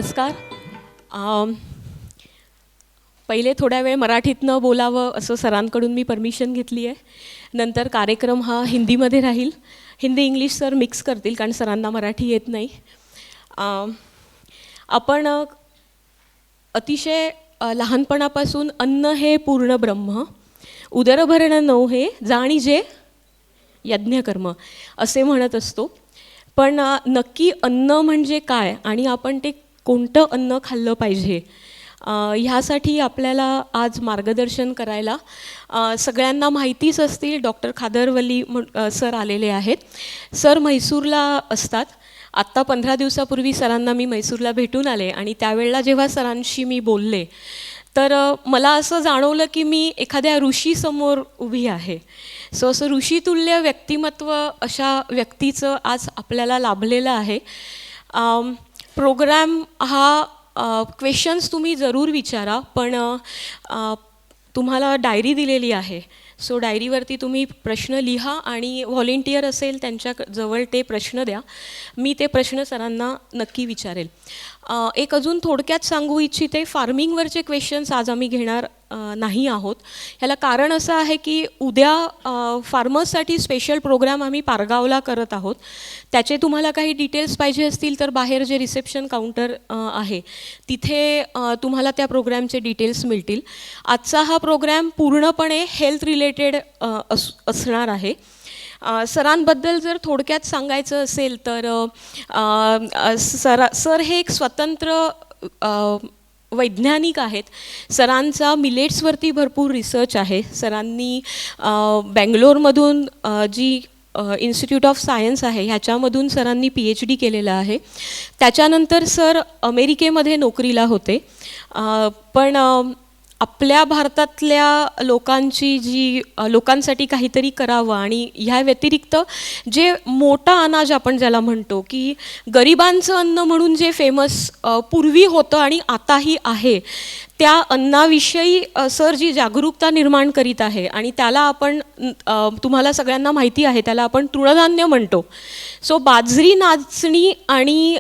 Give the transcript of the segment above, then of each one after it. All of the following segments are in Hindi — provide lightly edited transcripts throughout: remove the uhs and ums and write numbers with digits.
नमस्कार. पहिले थोड्या वेळ मराठीतनं बोलावं असं सरांकडून मी परमिशन घेतली आहे. नंतर कार्यक्रम हा हिंदीमध्ये राहील. हिंदी इंग्लिश सर मिक्स करतील कारण सरांना मराठी येत नाही. आपण अतिशय लहानपणापासून अन्न हे पूर्ण ब्रह्म, उदरभरण नव्हे जाणीजे यज्ञकर्म असे म्हणत असतो. पण नक्की अन्न म्हणजे काय आणि आपण ते कोणतं अन्न खाल्लं पाहिजे ह्यासाठी आपल्याला आज मार्गदर्शन करायला सगळ्यांना माहितीच असतील डॉक्टर खादरवली सर आलेले आहेत. सर म्हैसूरला असतात. आत्ता 15 दिवसापूर्वी सरांना मी म्हैसूरला भेटून आले आणि त्यावेळेला जेव्हा सरांशी मी बोलले तर मला असं जाणवलं की मी एखाद्या ऋषीसमोर उभी आहे. सो असं ऋषितुल्य व्यक्तिमत्व अशा व्यक्तीचं आज आपल्याला लाभलेलं आहे. प्रोग्रॅम हा क्वेश्चन्स तुम्ही जरूर विचारा, पण तुम्हाला डायरी दिलेली आहे. सो डायरीवरती तुम्ही प्रश्न लिहा आणि व्हॉलेंटियर असेल त्यांच्याजवळ ते प्रश्न द्या. मी ते प्रश्न सरांना नक्की विचारेल. एक अजून थोडक्यात सांगू इच्छिते, फार्मिंगवरचे क्वेश्चन्स आज आम्ही घेणार नाही आहोत. ह्याला कारण असं आहे की उद्या फार्मर्ससाठी स्पेशल प्रोग्राम आम्ही पारगावला करत आहोत. त्याचे तुम्हाला काही डिटेल्स पाहिजे असतील तर बाहेर जे रिसेप्शन काउंटर आहे तिथे तुम्हाला त्या प्रोग्रामचे डिटेल्स मिळतील. आजचा हा प्रोग्राम पूर्णपणे हेल्थ रिलेटेड असणार आहे. सरांबद्दल जर थोडक्यात सांगायचं असेल तर सर हे एक स्वतंत्र वैज्ञानिक आहेत. सरांचा मिलेट्सवरती भरपूर रिसर्च आहे. सरांनी बँगलोरमधून जी इन्स्टिट्यूट ऑफ सायन्स आहे ह्याच्यामधून सरांनी PhD केलेलं आहे. त्याच्यानंतर सर अमेरिकेमध्ये नोकरीला होते. पण आपल्या भारतातल्या लोकांसाठी काहीतरी करावं आणि ह्या व्यतिरिक्त जे मोठा अनाज आपण ज्याला म्हणतो की गरिबांचं अन्न म्हणून जे फेमस पूर्वी होतं आणि आताही आहे, त्या अन्नाविषयी सर जी जागरूकता निर्माण करीत आहे आणि त्याला आपण तुम्हाला सगळ्यांना माहिती आहे त्याला आपण तृणधान्य म्हणतो. सो बाजरी, नाचणी आणि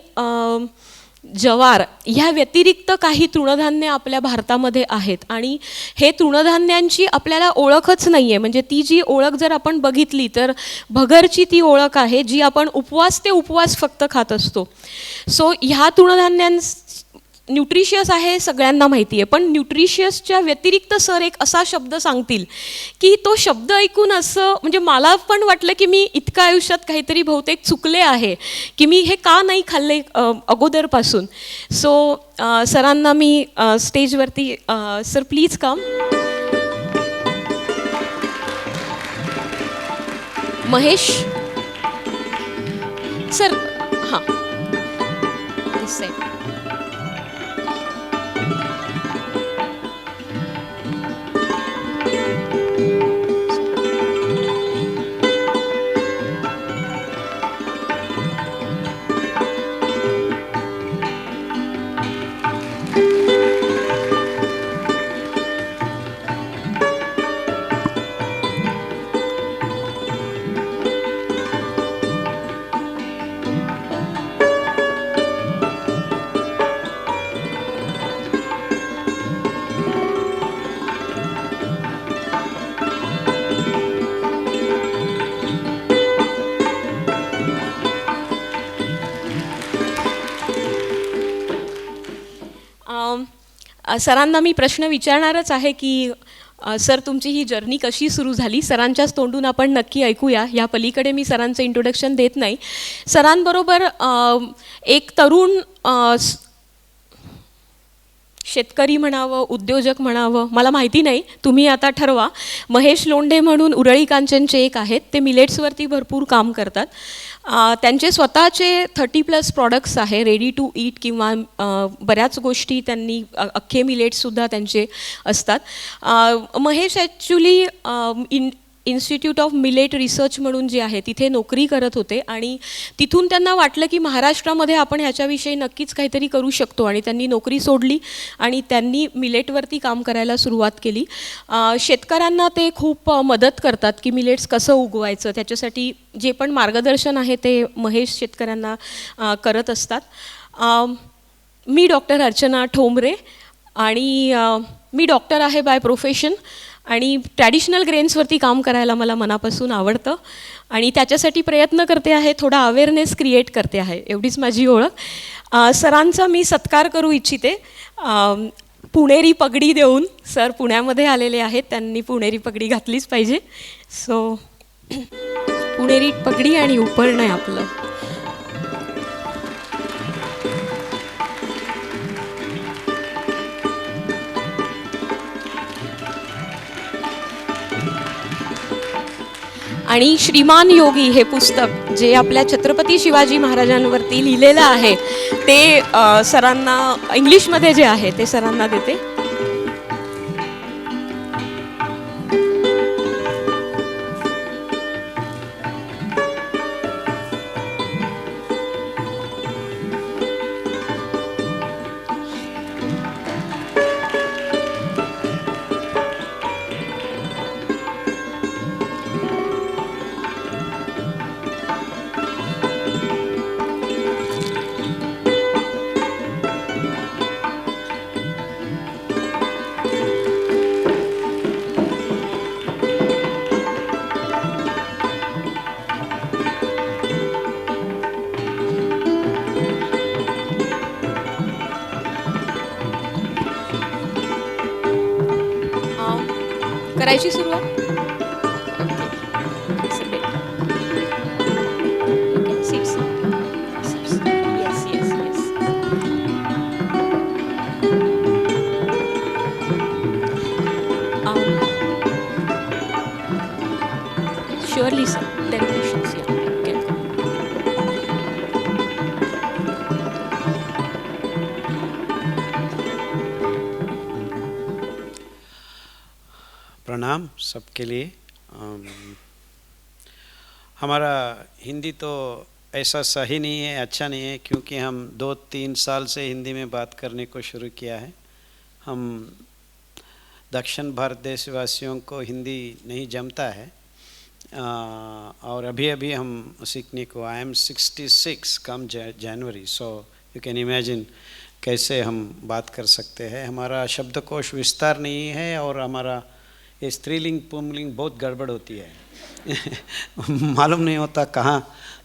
ज्वार ह्या व्यतिरिक्त काही तृणधान्य आपल्या भारतामध्ये आहेत आणि हे तृणधान्यांची आपल्याला ओळखच नाही आहे. म्हणजे ती जी ओळख जर आपण बघितली तर भगरची ती ओळख आहे जी आपण उपवास ते उपवास फक्त खात असतो. सो ह्या न्यूट्रिशियस आहे सगळ्यांना माहिती आहे, पण न्यूट्रिशियसच्या व्यतिरिक्त सर एक असा शब्द सांगतील की तो शब्द ऐकून असं म्हणजे मला पण वाटलं की मी इतकं आयुष्यात काहीतरी बहुतेक चुकले आहे की मी हे का नाही खाल्ले अगोदरपासून. सो सरांना मी स्टेजवरती sir please come. Mahesh sir, हां दिस साइड. सरांना मी प्रश्न विचारणारच आहे की सर तुमची ही जर्नी कशी सुरू झाली. सरांच्याच तोंडून आपण नक्की ऐकूया. या पलीकडे मी सरांचं इंट्रोडक्शन देत नाही. सरांबरोबर एक तरुण शेतकरी म्हणावं, उद्योजक म्हणावं, मला माहिती नाही, तुम्ही आता ठरवा. महेश लोंढे म्हणून उरळी कांचनचे एक आहेत. ते मिलेट्सवरती भरपूर काम करतात. त्यांचे स्वतःचे 30+ प्रॉडक्ट्स आहे, रेडी टू ईट किंवा बऱ्याच गोष्टी त्यांनी अख्खे मिलेट्ससुद्धा त्यांचे असतात. Mahesh actually institute of millet research म्हणून जे आहे तिथे नोकरी करत होते आणि तिथून त्यांना वाटलं की महाराष्ट्रामध्ये आपण ह्याच्याविषयी नक्कीच काहीतरी करू शकतो आणि त्यांनी नोकरी सोडली आणि त्यांनी मिलेटवरती काम करायला सुरुवात केली. शेतकऱ्यांना ते खूप मदत करतात की मिलेट्स कसं उगवायचं, त्याच्यासाठी जे पण मार्गदर्शन आहे ते महेश शेतकऱ्यांना करत असतात. मी डॉक्टर अर्चना ठोंबरे आणि मी डॉक्टर आहे बाय प्रोफेशन आणि ट्रॅडिशनल ग्रेन्सवरती काम करायला मला मनापासून आवडतं आणि त्याच्यासाठी प्रयत्न करते आहे, थोडा अवेअरनेस क्रिएट करते आहे, एवढीच माझी ओळख. सरांचा मी सत्कार करू इच्छिते. पुणेरी पगडी देऊन सर पुण्यामध्ये आलेले आहेत, त्यांनी पुणेरी पगडी घातलीच पाहिजे. सो पुणेरी पगडी आणि उपरण आहे आपलं. आणि श्रीमान योगी हे पुस्तक जे आपल्या छत्रपती शिवाजी महाराजांवरती लिहिलेलं आहे ते सरांना इंग्लिशमध्ये जे आहे ते सरांना देते. करायची सुरुवात. Surely, sir. There are questions here. Okay. प्रणाम सबके लिए. हमारा हिंदी तो ऐसा सही नहीं है, अच्छा नहीं है, क्योंकि हम 2-3 साल से हिंदी में बात करने को शुरू किया है. हम दक्षिण भारत देशवासियों को हिंदी नहीं जमता है और अभी अभी हम सीखने को. I am 66 come January, so you can imagine कैसे हम बात कर सकते हैं. हमारा शब्दकोश विस्तार नहीं है और हमारा ये स्त्रीलिंग पुंलिंग बहुत गड़बड़ होती है. मालूम नहीं होता कहाँ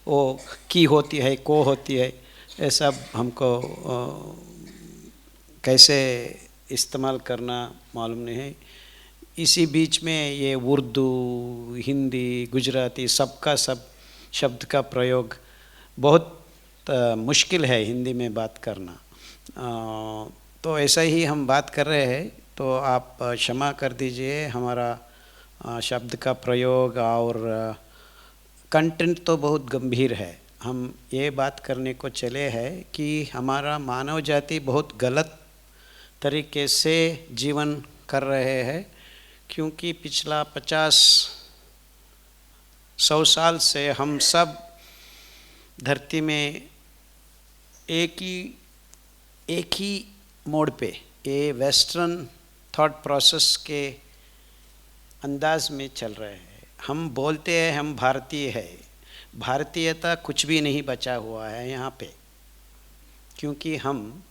वो की होती है, को होती है, ये सब हमको कैसे इस्तेमाल करना मालूम नहीं है. इसी बीच में ये उर्दू, हिंदी, गुजराती सबका सब शब्द का प्रयोग बहुत मुश्किल है हिंदी में बात करना. तो ऐसा ही हम बात कर रहे हैं, तो आप क्षमा कर दीजिए. हमारा शब्द का प्रयोग और कंटेंट तो बहुत गंभीर है. हम ये बात करने को चले हैं कि हमारा मानव जाति बहुत गलत तरीके से जीवन कर रहे हैं, क्योंकि पिछला 50-100 साल से हम सब धरती में एक ही मोड़ पे ये वेस्टर्न थॉट प्रोसेस के अंदाज में चल रहे हैं. हम बोलते हैं हम भारतीय है, भारतीयता कुछ भी नहीं बचा हुआ है यहाँ पे, क्योंकि हम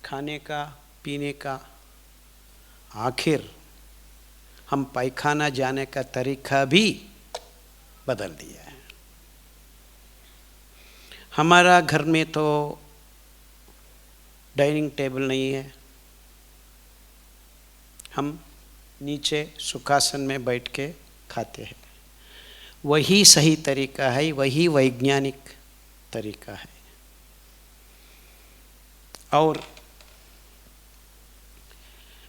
खाने का, पीने का, आखिर हम पायखाना जाने का तरीका भी बदल दिया है. हमारा घर में तो डाइनिंग टेबल नहीं है, हम नीचे सुखासन में बैठ के खाते हैं. वही सही तरीका है, वही वैज्ञानिक तरीका है. और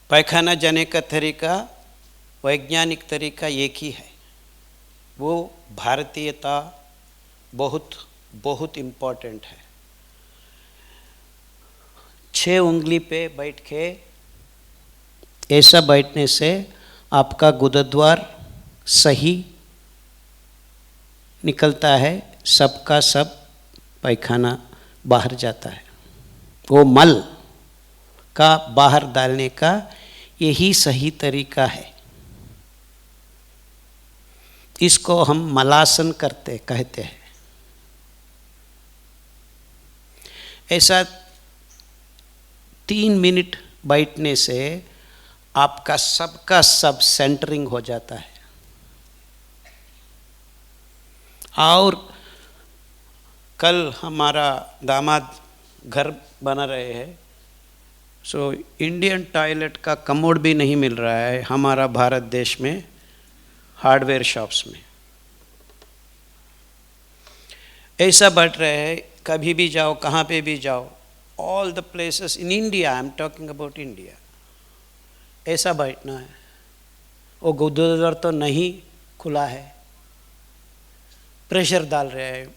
पायखाना जाने का तरीका, वैज्ञानिक तरीका एक ही है. वो भारतीयता बहुत बहुत इम्पोर्टेंट है. 6 उंगली पे बैठ के ऐसा बैठने से आपका गुदद्वार सही निकलता है, सबका सब पायखाना बाहर जाता है. वो मल का बाहर डालने का यही सही तरीका है. इसको हम मलासन कहते हैं. ऐसा 3 मिनट बैठने से आपका सबका सब सेंटरिंग हो जाता है। और कल हमारा दामाद घर बना रहे हैं, सो इंडियन टॉयलेट का कमोड भी नहीं मिल रहा है हमारा भारत देश में हार्डवेयर शॉप्स में। ऐसा बढ़ रहे हैं, कभी भी जाओ, कहाँ पे भी जाओ, all the places in India, I am talking about India, ऐसा बैठना है। वो गुदद्वार तो नहीं खुला है, प्रेशर डाल रहे हैं,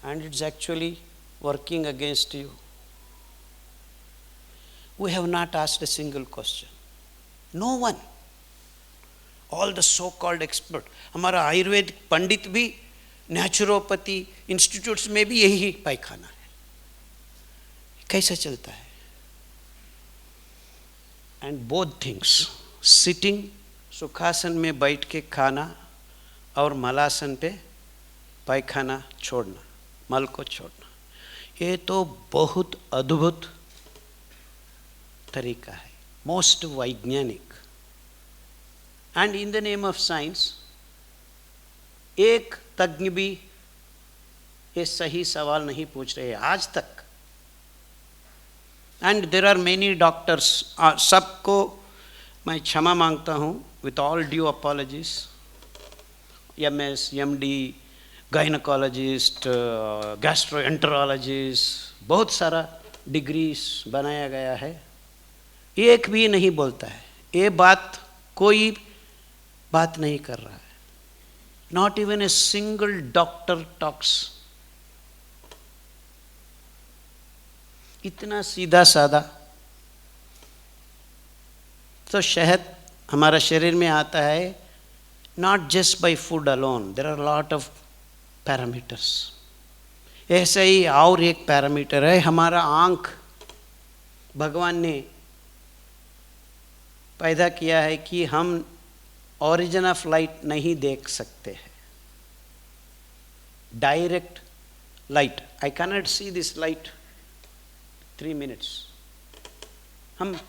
and it's actually working against you. We have not asked a single question. No one. All the so-called expert. हमारा आयुर्वेद पंडित भी, नेचुरोपैथी इंस्टीट्यूट्स में भी यही पायखाना है। कैसा चलता है? And both things, sitting, सुखासन में बैठ के खाना और मलासन पे पायखाना छोड़ना, मल को छोड़ना, ये तो बहुत अद्भुत तरीका है, मोस्ट वैज्ञानिक। And in the name of science एक तज्ञ भी ये सही सवाल नहीं पूछ रहे आज तक। And there are many doctors, सबको मैं क्षमा मांगता हूँ with all due apologies, MS, MD, gynaecologist, gastroenterologist, बहुत सारा डिग्रीज बनाया गया है, एक भी नहीं बोलता है ये बात, कोई बात नहीं कर रहा है। Not even a single doctor talks. इतना सीधा साधा। तो शहद हमारा शरीर में आता है not just by food alone, there are a lot of parameters. ऐसे ही और एक पैरामीटर है हमारा आँख। भगवान ने पैदा किया है कि हम ओरिजिन ऑफ लाइट नहीं देख सकते हैं, direct light. I cannot see this light 3 minutes, हम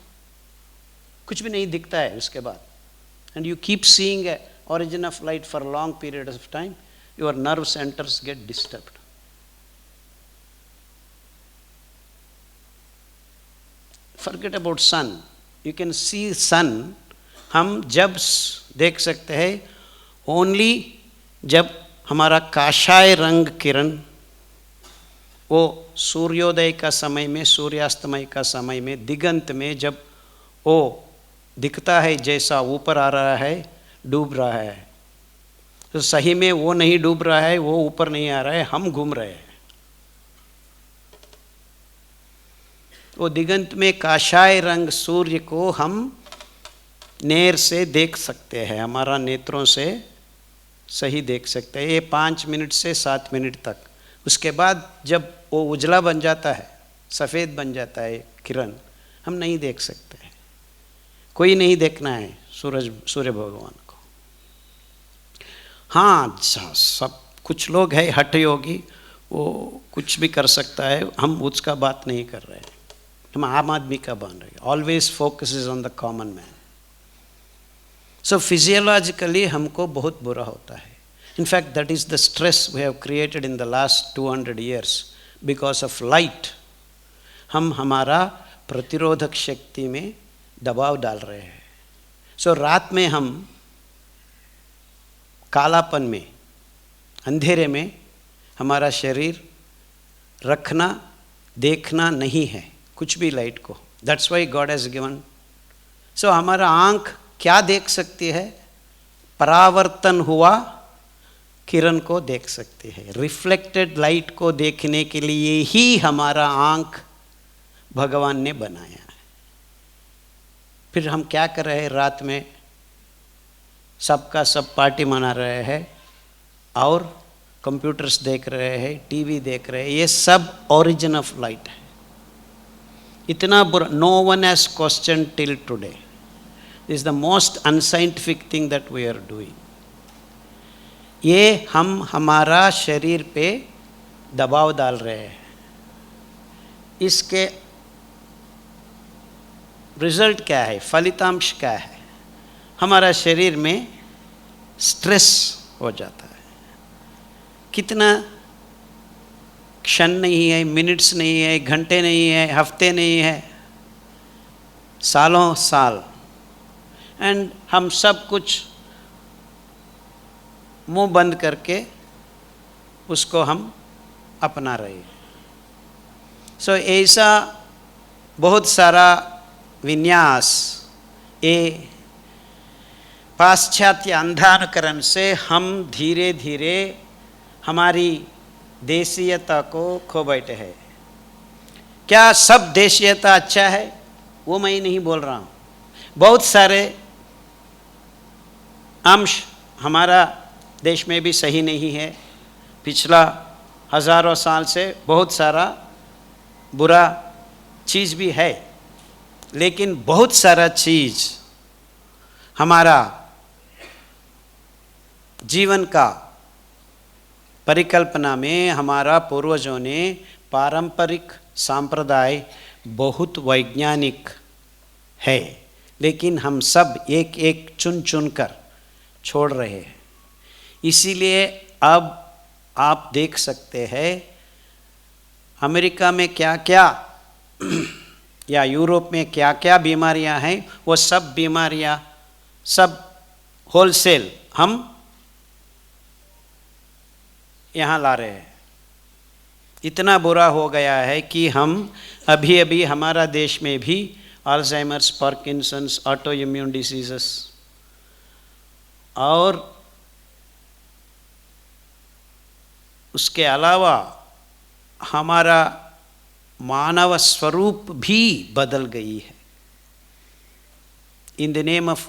कुछ भी नहीं दिखता है उसके बाद। And you keep seeing a origin of light for a long period of time, your nerve centers get disturbed. Forget about sun. You can see sun, हम जब देख सकते हैं ओनली जब हमारा काशाय रंग किरण वो सूर्योदय का समय में, सूर्यास्तमय का समय में, दिगंत में जब वो दिखता है जैसा ऊपर आ रहा है, डूब रहा है। तो सही में वो नहीं डूब रहा है, वो ऊपर नहीं आ रहा है, हम घूम रहे हैं। वो दिगंत में काशाय रंग सूर्य को हम नेर से देख सकते हैं, हमारा नेत्रों से सही देख सकते हैं, ये 5 मिनट से 7 मिनट तक। उसके बाद जब वो उजला बन जाता है, सफ़ेद बन जाता है किरण, हम नहीं देख सकते हैं। कोई नहीं देखना है सूर्य भगवान को। हाँ, सब कुछ लोग हैं हठ योगी, वो कुछ भी कर सकता है, हम उसका बात नहीं कर रहे हैं, हम आम आदमी का बन रहे हैं। Always focus is on the common man. So physiologically हमको बहुत बुरा होता है। In fact that is the stress we have created in the last 200 years because of light. हम हमारा प्रतिरोधक शक्ति में दबाव डाल रहे हैं। सो रात में हम कालापन में, अंधेरे में हमारा शरीर रखना, देखना नहीं है कुछ भी लाइट को। That's why God has given. So हमारा आँख क्या देख सकती है? परावर्तन हुआ किरण को देख सकती है। रिफ्लेक्टेड लाइट को देखने के लिए ही हमारा आँख भगवान ने बनाया है। फिर हम क्या कर रहे हैं? रात में सबका सब पार्टी मना रहे हैं और कंप्यूटर्स देख रहे हैं, टीवी देख रहे हैं, ये सब ओरिजिन ऑफ लाइट है। इतना बुरा, no one has question till today. This is the most unscientific thing that we are doing. ये हम हमारा शरीर पे दबाव डाल रहे हैं, इसके रिजल्ट क्या है, फलितांश क्या है? हमारा शरीर में स्ट्रेस हो जाता है। कितना क्षण नहीं है, मिनट्स नहीं है, घंटे नहीं है, हफ्ते नहीं है, सालों साल, एंड हम सब कुछ मुंह बंद करके उसको हम अपना रहे हैं। सो ऐसा बहुत सारा विन्यास, ये पाश्चात्य अंधानुकरण से हम धीरे धीरे हमारी देशीयता को खो बैठे हैं। क्या सब देशीयता अच्छा है? वो मैं नहीं बोल रहा हूँ। बहुत सारे अंश हमारा देश में भी सही नहीं है। पिछला हजारों साल से बहुत सारा बुरा चीज़ भी है, लेकिन बहुत सारा चीज़ हमारा जीवन का परिकल्पना में हमारा पूर्वजों ने पारंपरिक सांप्रदाय बहुत वैज्ञानिक है, लेकिन हम सब एक एक चुन चुन कर छोड़ रहे हैं। इसीलिए अब आप देख सकते हैं अमेरिका में क्या क्या या यूरोप में क्या क्या बीमारियां हैं, वो सब बीमारियां सब होलसेल हम यहाँ ला रहे हैं। इतना बुरा हो गया है कि हम अभी अभी हमारा देश में भी Alzheimer's, Parkinson's, auto immune diseases और उसके अलावा हमारा मानव स्वरूप भी बदल गई है। इन the name of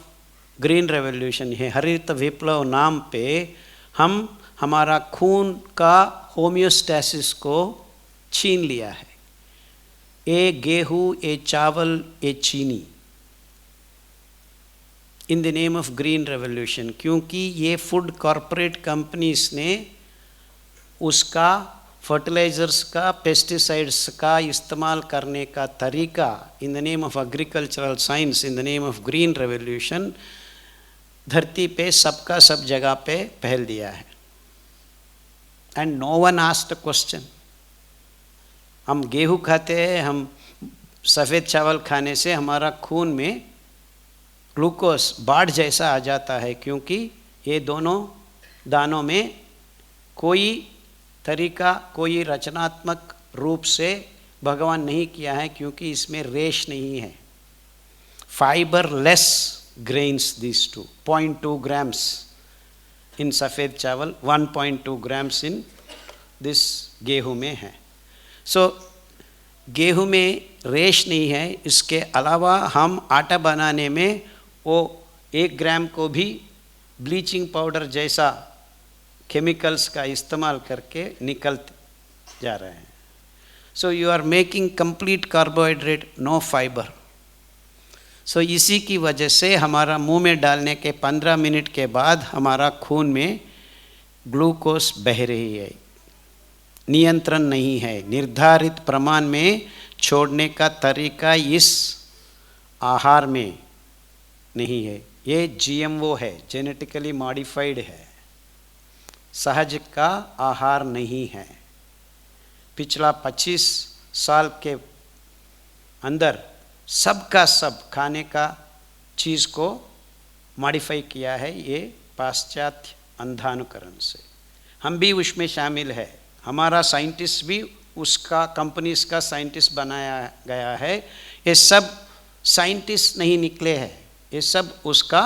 green revolution, है हरित विप्लव नाम पे हम हमारा खून का होम्योस्टैसिस को छीन लिया है। ये गेहूँ, ये चावल, ये चीनी, इन the name of green revolution, क्योंकि ये फूड कॉरपोरेट कंपनीज ने उसका फर्टिलाइजर्स का, पेस्टिसाइड्स का इस्तेमाल करने का तरीका in the name of agricultural science, in the name of green revolution धरती पे सबका सब जगह पे फैल दिया है। And no one asked the question. हम गेहूँ खाते हैं, हम सफ़ेद चावल खाने से हमारा खून में ग्लूकोज बाढ़ जैसा आ जाता है, क्योंकि ये दोनों दानों में कोई तरीका, कोई रचनात्मक रूप से भगवान नहीं किया है, क्योंकि इसमें रेश नहीं है। Fibre less grains, this to 0.2 grams इन सफ़ेद चावल, 1.2 grams इन दिस गेहूँ में है। सो गेहूँ में रेश नहीं है। इसके अलावा हम आटा बनाने में वो 1 ग्राम को भी ब्लीचिंग पाउडर जैसा केमिकल्स का इस्तेमाल करके निकल जा रहे हैं। So you are making complete carbohydrate, no fibre. So इसी की वजह से हमारा मुंह में डालने के 15 मिनट के बाद हमारा खून में ग्लूकोज बह रही है। नियंत्रण नहीं है, निर्धारित प्रमाण में छोड़ने का तरीका इस आहार में नहीं है। ये GMO है, जेनेटिकली मॉडिफाइड है, सहज का आहार नहीं है। पिछला 25 साल के अंदर सबका सब खाने का चीज़ को मॉडिफाई किया है, ये पाश्चात्य अंधानुकरण से। हम भी उसमें शामिल है। हमारा साइंटिस्ट भी उसका, कंपनीज का साइंटिस्ट बनाया गया है। ये सब साइंटिस्ट नहीं निकले हैं, ये सब उसका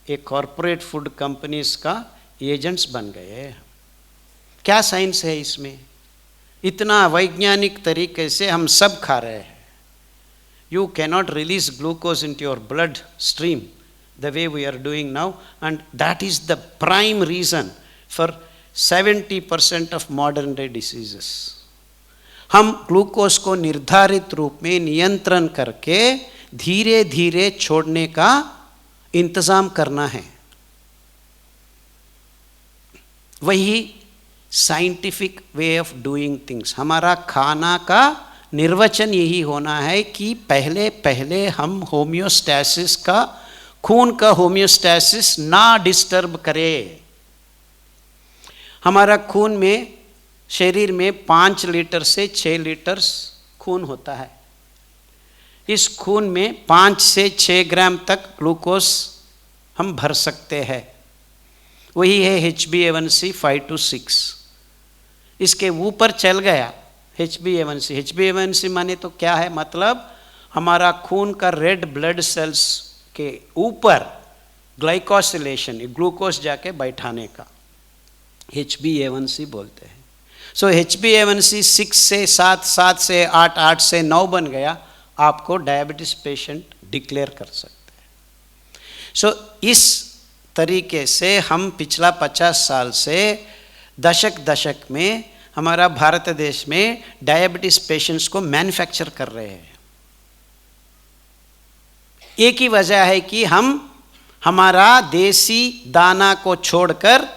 एक कॉरपोरेट फूड कंपनीज का एजेंट्स बन गए हैं। क्या साइंस है इसमें? इतना वैज्ञानिक तरीके से हम सब खा रहे हैं। You cannot release glucose into your blood stream the way we are doing now, and that is the prime reason for 70% of modern day diseases. हम ग्लूकोज को निर्धारित रूप में नियंत्रण करके धीरे धीरे छोड़ने का इंतज़ाम करना है। वही scientific way of doing things. हमारा खाना का निर्वचन यही होना है कि पहले पहले हम होम्योस्टैसिस का, खून का होम्योस्टैसिस ना डिस्टर्ब करें। हमारा खून में, शरीर में 5 लीटर से 6 लीटर खून होता है। इस खून में 5 से 6 ग्राम तक ग्लूकोज हम भर सकते हैं। वही है HbA1c 5 to 6। इसके ऊपर चल गया HbA1c। HbA1c माने तो क्या है, मतलब हमारा खून का रेड ब्लड सेल्स के ऊपर ग्लाइकोसिलेशन, ग्लूकोज जाके बैठाने का HbA1c बोलते हैं। सो HbA1c 6 से 7, 7 से 8, 8 से 9 बन गया, आपको डायबिटीज पेशेंट डिक्लेयर कर सकते हैं। सो इस तरीके से हम पिछला 50 साल से दशक में हमारा भारत देश में डायबिटीज पेशेंट्स को मैन्युफैक्चर कर रहे हैं। एक ही वजह है कि हम हमारा देसी दाना को छोड़कर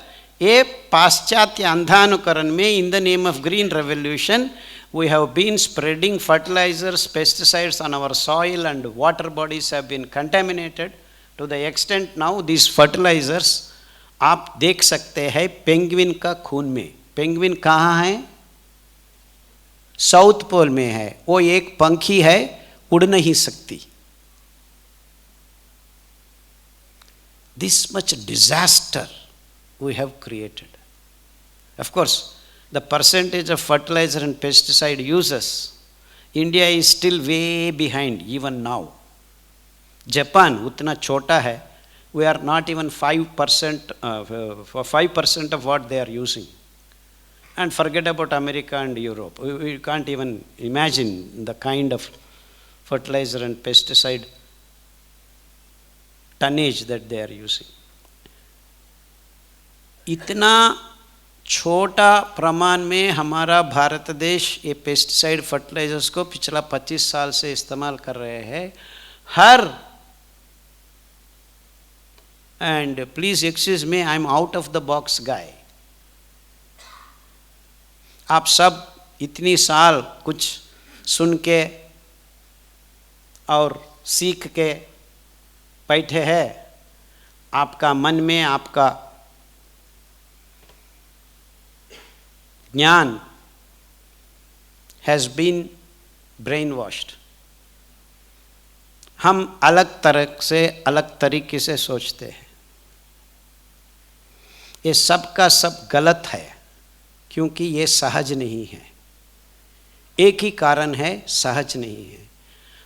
ये पाश्चात्य अंधानुकरण में, इन the name of green revolution, we have been spreading fertilizers, pesticides on our soil, and water bodies have been contaminated to the extent now these fertilizers आप देख सकते हैं पेंगुइन का खून में। पेंगुइन कहाँ है? साउथ पोल में है। वो एक पंखी है, उड़ नहीं सकती। This much disaster we have created. Of course, the percentage of fertilizer and pesticide uses, India is still way behind even now. Japan उतना छोटा है, we are not even 5% for 5% of what they are using. And forget about America and Europe. We can't even imagine the kind of fertilizer and pesticide tonnage that they are using. इतना छोटा प्रमाण में हमारा भारत देश ये पेस्टिसाइड फर्टिलाइजर्स को पिछला 25 साल से इस्तेमाल कर रहे हैं। हर, and please excuse me, I am out of the box guy. आप सब इतनी साल कुछ सुन के और सीख के बैठे हैं, आपका मन में आपका ज्ञान has been brainwashed। हम अलग तरह से, अलग तरीके से सोचते हैं। ये सब का सब गलत है, क्योंकि ये सहज नहीं है। एक ही कारण है, सहज नहीं है।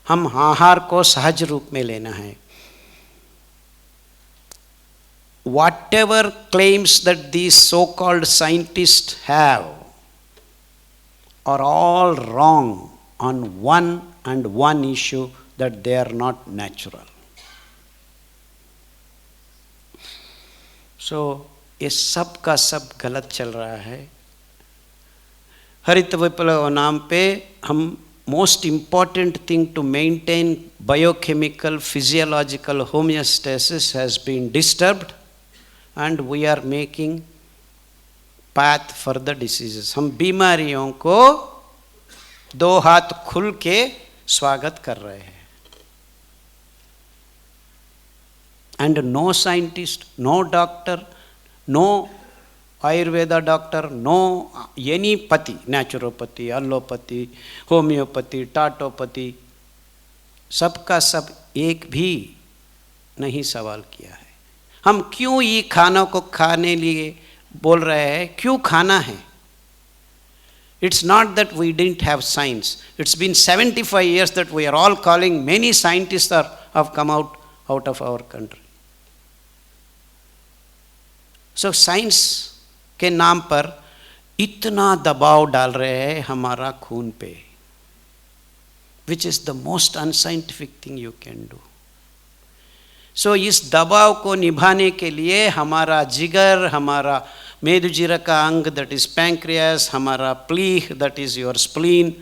हम आहार को सहज रूप में लेना है। Whatever claims that these so-called scientists have are all wrong on one issue, that they are not natural. So ये सब का सब गलत चल रहा है। हरित विप्लव नाम पे हम most important thing to maintain biochemical physiological homeostasis has been disturbed, and we are making path for the diseases। हम बीमारियों को 2 हाथ खुल के स्वागत कर रहे हैं। And no scientist, no doctor, no Ayurveda doctor, no any pati, naturopathy, allopathy, homeopathy, टाटोपैथी, सबका सब एक भी नहीं सवाल किया है। हम क्यों ये खानों को खाने लिए बोल रहे हैं, क्यों खाना है? It's not that we didn't have science. It's been 75 years that we are all calling, many scientists have come out of our country. So science के नाम पर इतना दबाव डाल रहे हैं हमारा खून पे, which is the most unscientific thing you can do. So इस दबाव को निभाने के लिए हमारा जिगर, हमारा मेदुजिरा का अंग that is pancreas, हमारा प्लीह that is your spleen,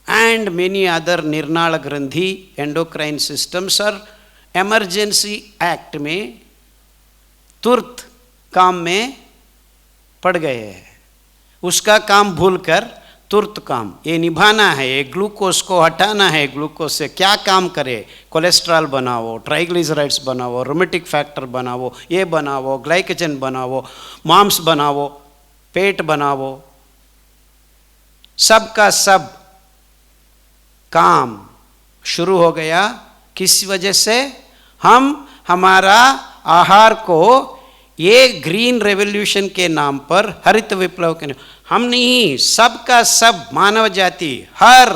and many other निर्नाल ग्रंथि endocrine systems are emergency act में तुरंत काम में पड़ गए हैं। उसका काम भूलकर तुरंत काम ये निभाना है, ये ग्लूकोज को हटाना है, ग्लूकोज से क्या काम करे, कोलेस्ट्रॉल बनाओ, ट्राइग्लिसराइड्स बनाओ, रोमेटिक फैक्टर बनाओ, ये बनाओ, ग्लाइकोजन बनाओ, मांस बनाओ, पेट बनाओ, सब का सब काम शुरू हो गया। किस वजह से? हम हमारा आहार को ये ग्रीन रेवोल्यूशन के नाम पर, हरित विप्लव के नाम, हम नहीं, सबका सब मानव जाति हर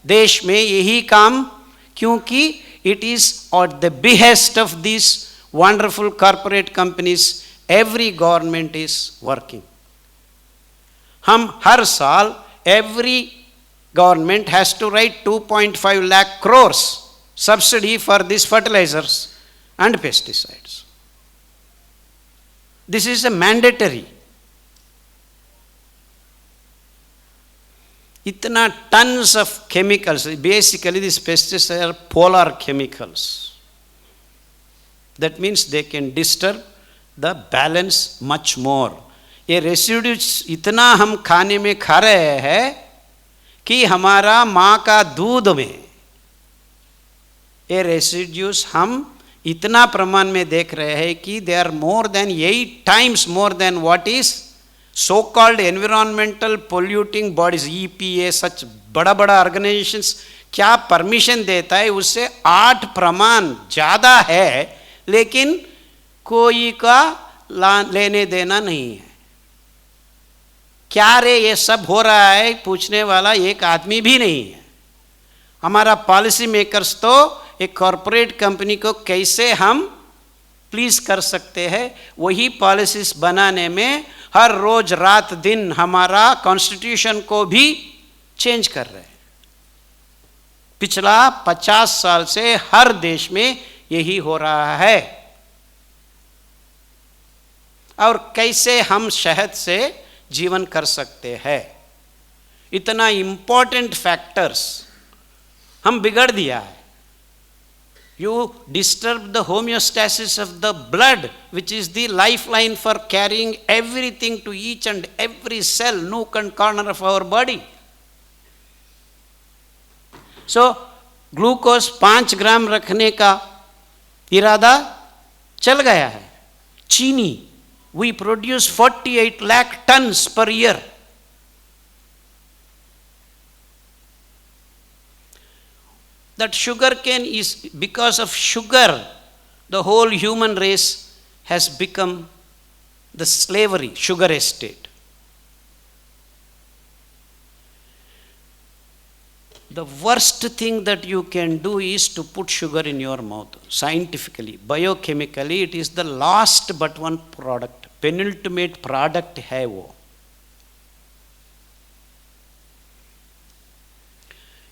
देश में यही काम, क्योंकि it is at the behest of this wonderful corporate companies, every government is working. हम हर साल every government has to write 2.5 lakh crores subsidy for these fertilizers and pesticides. This is a mandatory. इतना tons of chemicals, basically these pesticides are polar chemicals. That means they can disturb the balance much more. ये रेसिड्यूज इतना हम खाने में खा रहे हैं कि हमारा माँ का दूध में ये रेसिड्यूज हम इतना प्रमाण में देख रहे हैं कि they are more than 8 times more than what is so called environmental polluting bodies, EPA, सच बड़ा बड़ा ऑर्गेनाइजेशंस क्या परमिशन देता है, उससे 8 प्रमाण ज़्यादा है, लेकिन कोई का लेने देना नहीं है। क्या रे ये सब हो रहा है पूछने वाला एक आदमी भी नहीं है। हमारा पॉलिसी मेकर्स तो एक कॉरपोरेट कंपनी को कैसे हम प्लीज कर सकते हैं, वही पॉलिसीज बनाने में हर रोज रात दिन हमारा कॉन्स्टिट्यूशन को भी चेंज कर रहे हैं। पिछला 50 साल से हर देश में यही हो रहा है। और कैसे हम शहद से जीवन कर सकते हैं, इतना इंपॉर्टेंट फैक्टर्स हम बिगड़ दिया है। You disturb the homeostasis of the blood, which is the lifeline for carrying everything to each and every cell, nook and corner of our body. So, glucose 5 ग्राम रखने का इरादा चल गया है। चीनी, we produce 48 lakh tons per year. That sugar cane is, because of sugar, the whole human race has become the slavery, sugar estate. The worst thing that you can do is to put sugar in your mouth. Scientifically, biochemically, it is the last but one product, penultimate product है वो।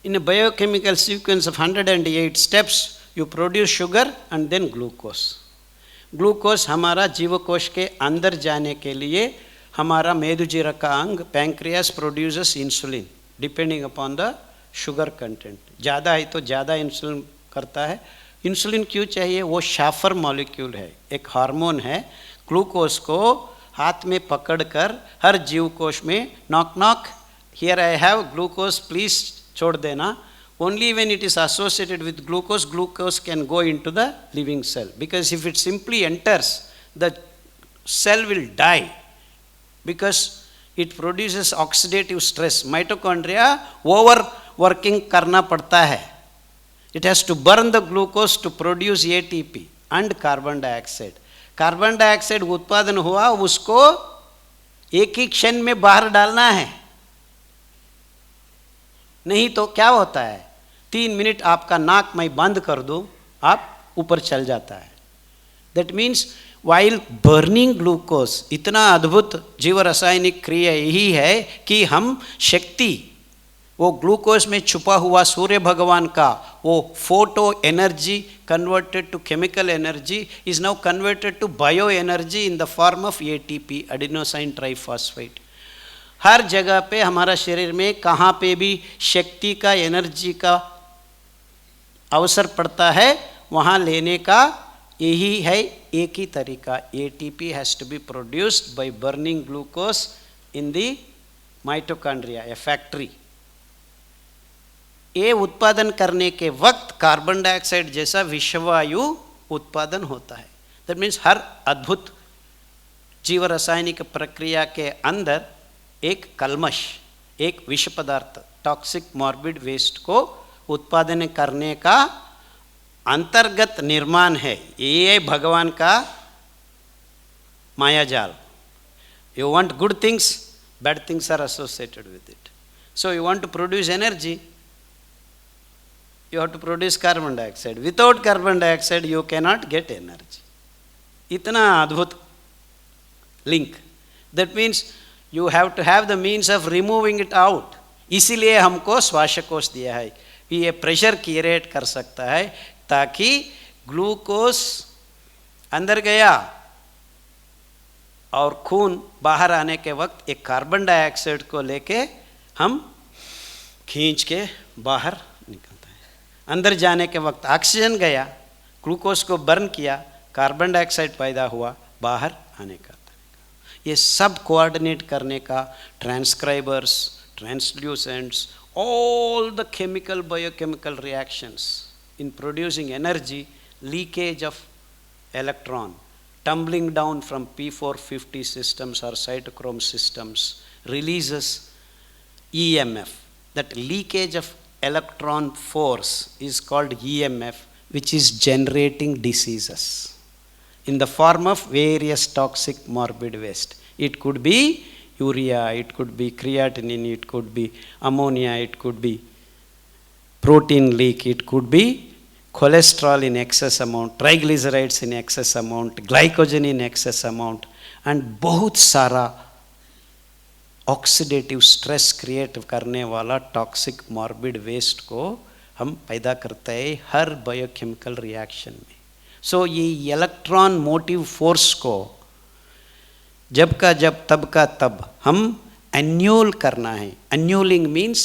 In a biochemical sequence of 108 steps, you produce sugar and then glucose. Glucose हमारा जीवकोश के अंदर जाने के लिए हमारा मेदुजीरा का अंग pancreas produces insulin depending upon the sugar content. ज़्यादा है तो ज़्यादा इंसुलिन करता है। इंसुलिन क्यों चाहिए? वो शाफर मॉलिक्यूल है, एक हार्मोन है। ग्लूकोज को हाथ में पकड़कर हर जीवकोश में knock knock, here I have glucose please छोड़ देना। Only when it is associated with glucose, glucose can go into the living cell. Because if it simply enters, the cell will die because it produces oxidative stress. Mitochondria overworking करना पड़ता है. It has to burn the glucose to produce ATP and carbon dioxide. Carbon dioxide उत्पादन हुआ, उसको एक ही क्षण में बाहर डालना है, नहीं तो क्या होता है 3 मिनट आपका नाक मैं बंद कर दूं, आप ऊपर चल जाता है। That means while burning glucose, इतना अद्भुत जीव रासायनिक क्रिया यही है कि हम शक्ति, वो ग्लूकोज में छुपा हुआ सूर्य भगवान का वो photo energy converted to chemical energy is now converted to bio energy in the form of ATP, adenosine triphosphate. हर जगह पे हमारा शरीर में कहाँ पे भी शक्ति का, एनर्जी का अवसर पड़ता है, वहाँ लेने का यही है एक ही तरीका। ATP has to be produced by burning glucose in the mitochondria, a factory, ये उत्पादन करने के वक्त कार्बन डाइऑक्साइड जैसा विषवायु उत्पादन होता है। दैट मीन्स हर अद्भुत जीव रासायनिक प्रक्रिया के अंदर एक कल्मश, एक विष पदार्थ, टॉक्सिक मॉर्बिड वेस्ट को उत्पादन करने का अंतर्गत निर्माण है। ये भगवान का माया जाल। You want good things, bad things are associated with it. So you want to produce energy, you have to produce carbon dioxide. Without carbon dioxide you cannot get energy. इतना अद्भुत link. That means you have to have the means of removing it out. इसीलिए हमको श्वासकोश दिया है, ये प्रेशर क्रिएट कर सकता है ताकि ग्लूकोज अंदर गया और खून बाहर आने के वक्त एक कार्बन डाइऑक्साइड को लेके हम खींच के बाहर निकलता है। अंदर जाने के वक्त ऑक्सीजन गया, ग्लूकोज को बर्न किया, कार्बन डाइऑक्साइड पैदा हुआ, बाहर आने का तरीका। ये सब कोऑर्डिनेट करने का ट्रांसक्राइबर्स, ट्रांसल्यूसेंट्स, all the chemical biochemical reactions in producing energy, leakage of electron, tumbling down from P450 systems or cytochrome systems releases EMF. That leakage of electron force is called EMF, which is generating diseases in the form of various toxic morbid waste. It could be urea, it could be creatinine, it could be ammonia, it could be protein leak, it could be cholesterol in excess amount, triglycerides in excess amount, glycogen in excess amount, and बहुत सारा ऑक्सीडेटिव स्ट्रेस क्रिएट करने वाला टॉक्सिक मॉर्बिड वेस्ट को हम पैदा करते हैं हर बायोकेमिकल रिएक्शन में। सो ये इलेक्ट्रॉन मोटिव फोर्स को जब का जब तब का तब हम एन्यूल करना है। Annulling means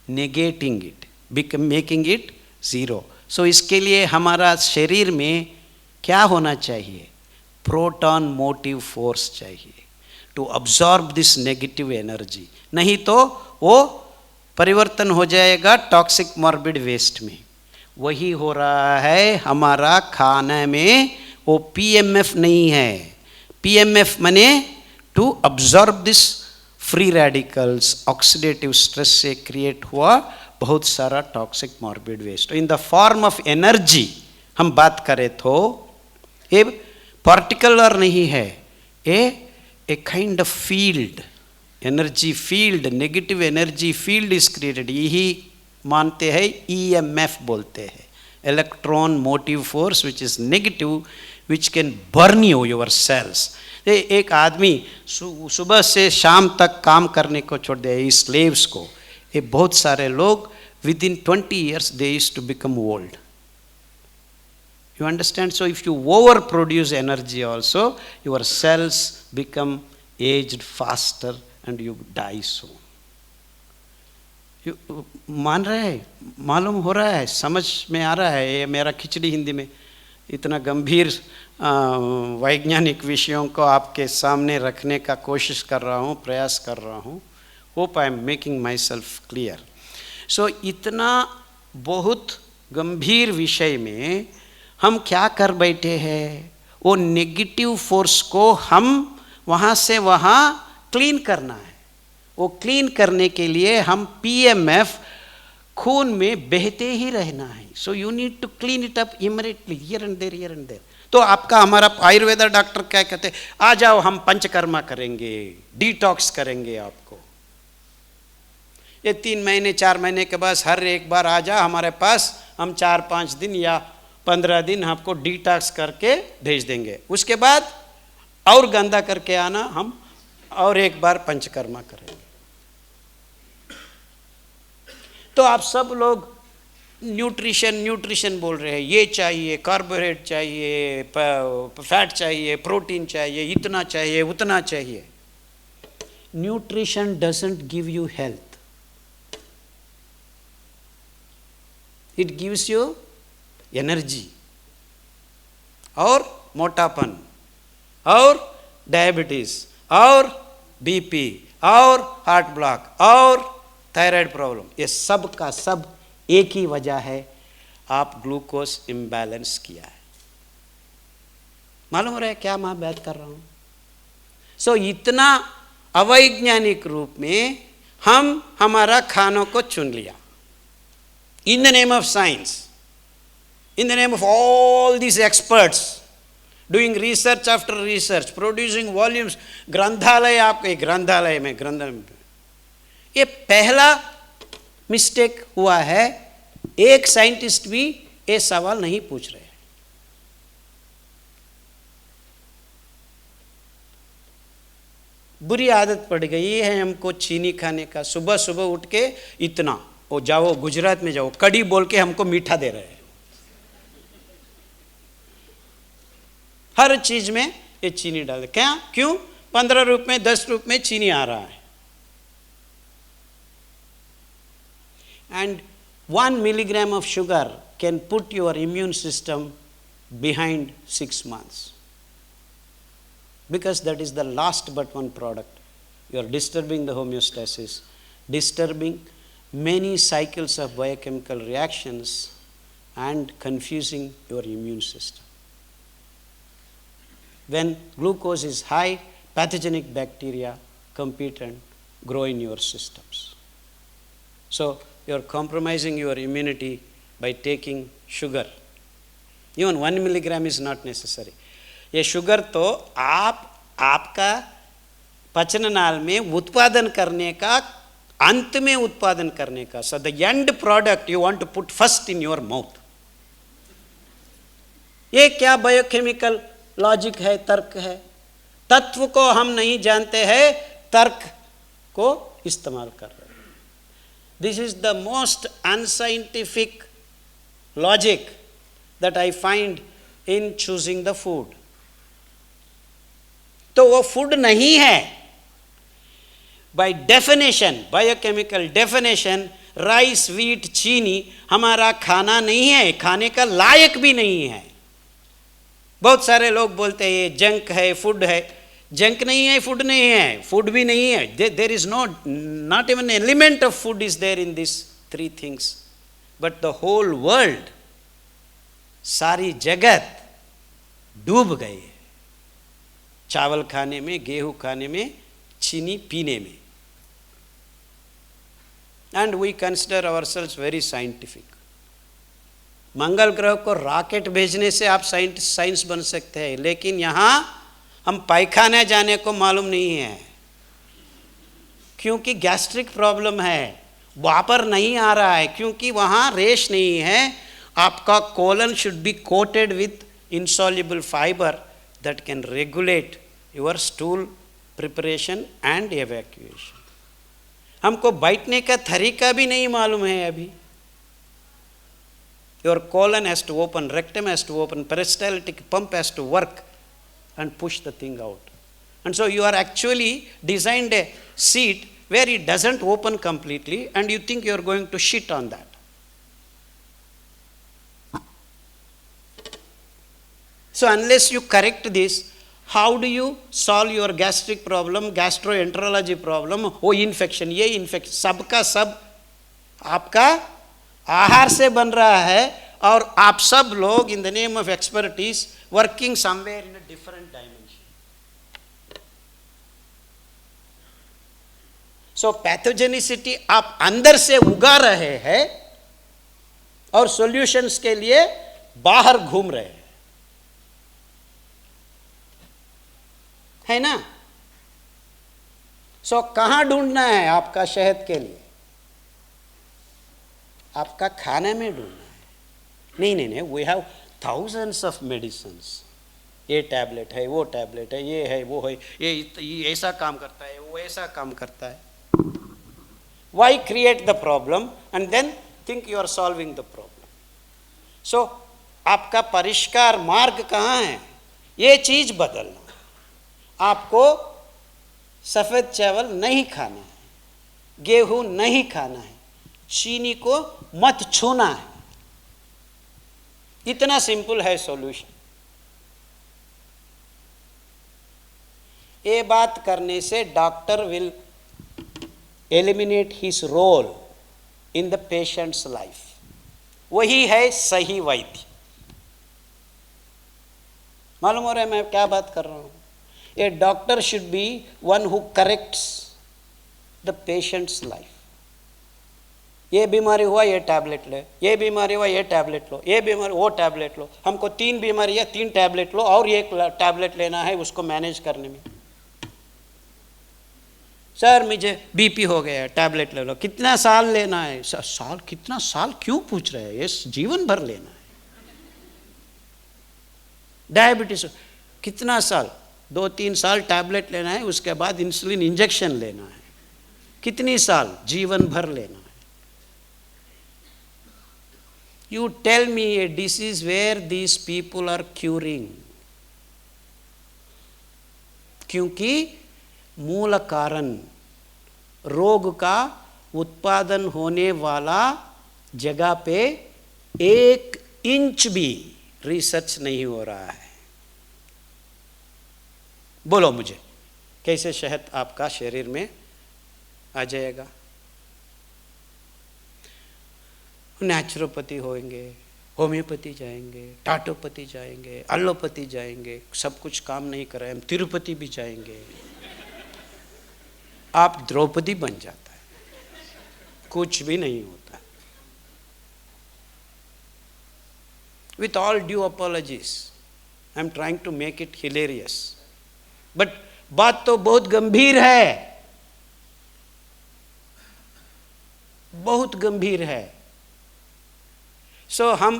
negating it, making it zero. So इसके लिए हमारा शरीर में क्या होना चाहिए? प्रोटॉन मोटिव फोर्स चाहिए to absorb this negative energy, नहीं तो वो परिवर्तन हो जाएगा टॉक्सिक मॉर्बिड वेस्ट में। वही हो रहा है हमारा खाने में। वो पीएमएफ नहीं है, पीएमएफ मने to absorb this free radicals, oxidative stress से क्रिएट हुआ बहुत सारा toxic morbid waste in the form of energy. हम बात करें तो ये पार्टिकुलर नहीं है, ये a kind of field, energy field, negative energy field is created. यही मानते हैं, EMF बोलते हैं, electron motive force which is negative, which can burn you, your cells. एक आदमी सुबह से शाम तक काम करने को छोड़ दिया, स्लेव्स को। ये बहुत सारे लोग within 20 years they used to become old. You understand? So if you overproduce energy also, your cells become aged faster and you die soon. You मान रहे हैं, मालूम हो रहा है, समझ में आ रहा है? ये मेरा खिचड़ी हिंदी में इतना गंभीर वैज्ञानिक विषयों को आपके सामने रखने का कोशिश कर रहा हूँ, प्रयास कर रहा हूँ। Hope I am making myself clear. So इतना बहुत गंभीर विषय में हम क्या कर बैठे हैं? वो नेगेटिव फोर्स को हम वहाँ से वहाँ क्लीन करना है। वो क्लीन करने के लिए हम पीएमएफ खून में बहते ही रहना है। So you need to clean it up immediately, here and there, here and there. तो आपका हमारा आयुर्वेद डॉक्टर क्या कहते हैं? आ जाओ हम पंचकर्मा करेंगे, डिटॉक्स करेंगे आपको। ये 3 महीने 4 महीने के बाद हर एक बार आ जाओ हमारे पास, हम 4-5 दिन या 15 दिन आपको डिटॉक्स करके भेज देंगे। उसके बाद और गंदा करके आना, हम और एक बार पंचकर्मा करेंगे। तो आप सब लोग न्यूट्रिशन न्यूट्रिशन बोल रहे हैं, ये चाहिए, कार्बोहाइड्रेट चाहिए, फैट चाहिए, प्रोटीन चाहिए, इतना चाहिए, उतना चाहिए। Nutrition doesn't give you health, it gives you energy और मोटापन और डायबिटीज और बीपी और हार्ट ब्लॉक और थायराइड प्रॉब्लम, ये सब का सब एक ही वजह है, आप ग्लूकोज इम्बैलेंस किया है। मालूम हो रहा है क्या मैं बात कर रहा हूं? सो इतना अवैज्ञानिक रूप में हम हमारा खानों को चुन लिया, इन the name of science, in the name of all these experts doing research after research, producing volumes, ग्रंथालय, आपके ग्रंथालय में ये पहला मिस्टेक हुआ है। एक साइंटिस्ट भी ये सवाल नहीं पूछ रहे। बुरी आदत पड़ गई है हमको चीनी खाने का। सुबह सुबह उठ के इतना, वो जाओ गुजरात में जाओ, कड़ी बोल के हमको मीठा दे रहे हैं। हर चीज में ये चीनी डाल दे। क्या? क्यों? 15 रुपए में 10 रुपए में चीनी आ रहा है। And 1 milligram of sugar can put your immune system behind 6 months, because that is the last but one product. You are disturbing the homeostasis, disturbing many cycles of biochemical reactions and confusing your immune system. When glucose is high, pathogenic bacteria compete and grow in your systems. So you are compromising your immunity by taking sugar. Even 1 milligram is not necessary. ये शुगर तो आपका पचन नाल में उत्पादन करने का, अंत में उत्पादन करने का, so the end product you want to put first in your mouth. ये क्या बायोकेमिकल लॉजिक है, तर्क है? तत्व को हम नहीं जानते हैं, तर्क को इस्तेमाल कर रहे हैं। This is the most unscientific logic that I find in choosing the food. तो वो फूड नहीं है। By definition, biochemical definition, rice, wheat, चीनी हमारा खाना नहीं है, खाने का लायक भी नहीं है। बहुत सारे लोग बोलते हैं ये जंक है, फूड है। जंक नहीं है, फूड नहीं है, फूड भी नहीं है। There is not even element of food is there in this 3 things, but the whole world, सारी जगत डूब गई है चावल खाने में, गेहूं खाने में, चीनी पीने में। And we consider ourselves very scientific. मंगल ग्रह को रॉकेट भेजने से आप साइंस बन सकते हैं, लेकिन यहां हम पायखाने जाने को मालूम नहीं है, क्योंकि गैस्ट्रिक प्रॉब्लम है, वापर नहीं आ रहा है, क्योंकि वहां रेश नहीं है। आपका colon should be coated with insoluble fiber that can regulate your stool preparation and evacuation. हमको बैठने का तरीका भी नहीं मालूम है अभी। Your colon has to open, rectum has to open, peristaltic pump has to work and push the thing out. And so you are actually designed a seat where it doesn't open completely and you think you are going to shit on that. So unless you correct this, how do you solve your gastric problem, gastroenterology problem? वो इन्फेक्शन, ये इन्फेक्शन, सबका सब आपका आहार से बन रहा है, और आप सब लोग इन the name of expertise working somewhere in a different dimension. So pathogenicity आप अंदर से उगा रहे हैं और सॉल्यूशंस के लिए बाहर घूम रहे हैं, है ना? सो कहां ढूंढना है आपका शहद के लिए? आपका खाने में ढूंढना है। नहीं, we have thousands of medicines. ये टैबलेट है, वो टैबलेट है, ये है, वो है, ये ऐसा काम करता है, वो ऐसा काम करता है। Why create the problem and then think you are solving the problem? So आपका परिष्कार मार्ग कहाँ है? ये चीज बदलना। आपको सफेद चावल नहीं खाना है, गेहूं नहीं खाना है, चीनी को मत छूना है। इतना सिंपल है सॉल्यूशन। ये बात करने से doctor will eliminate his role in the patient's life. वही है सही वैद्य। मालूम हो रहा है मैं क्या बात कर रहा हूं? A doctor should be one who corrects the patient's life. ये बीमारी हुआ ये टैबलेट ले, ये बीमारी हुआ ये टैबलेट लो, ये बीमारी वो टैबलेट लो, हमको 3 बीमारी है 3 टैबलेट लो और एक टैबलेट लेना है उसको मैनेज करने में। सर मुझे बीपी हो गया है, टैबलेट ले लो। कितना साल लेना है? साल? कितना साल क्यों पूछ रहे हैं? ये जीवन भर लेना है। डायबिटीज कितना साल? 2-3 साल टैबलेट लेना है, उसके बाद इंसुलिन इंजेक्शन लेना है। कितनी साल? जीवन भर लेना है। You tell me a disease where these people are curing. क्योंकि मूल कारण रोग का उत्पादन होने वाला जगह पे 1 इंच भी रिसर्च नहीं हो रहा है। बोलो मुझे कैसे शहद आपका शरीर में आ जाएगा? नेचुरोपैथी होंगे, होम्योपैथी जाएंगे, टाटोपैथी जाएंगे, एलोपैथी जाएंगे, सब कुछ काम नहीं कर रहे। हम तिरुपति भी जाएंगे। आप द्रौपदी बन जाता है, कुछ भी नहीं होता। With all due apologies, I am trying to make it hilarious, but बात तो बहुत गंभीर है, बहुत गंभीर है। सो हम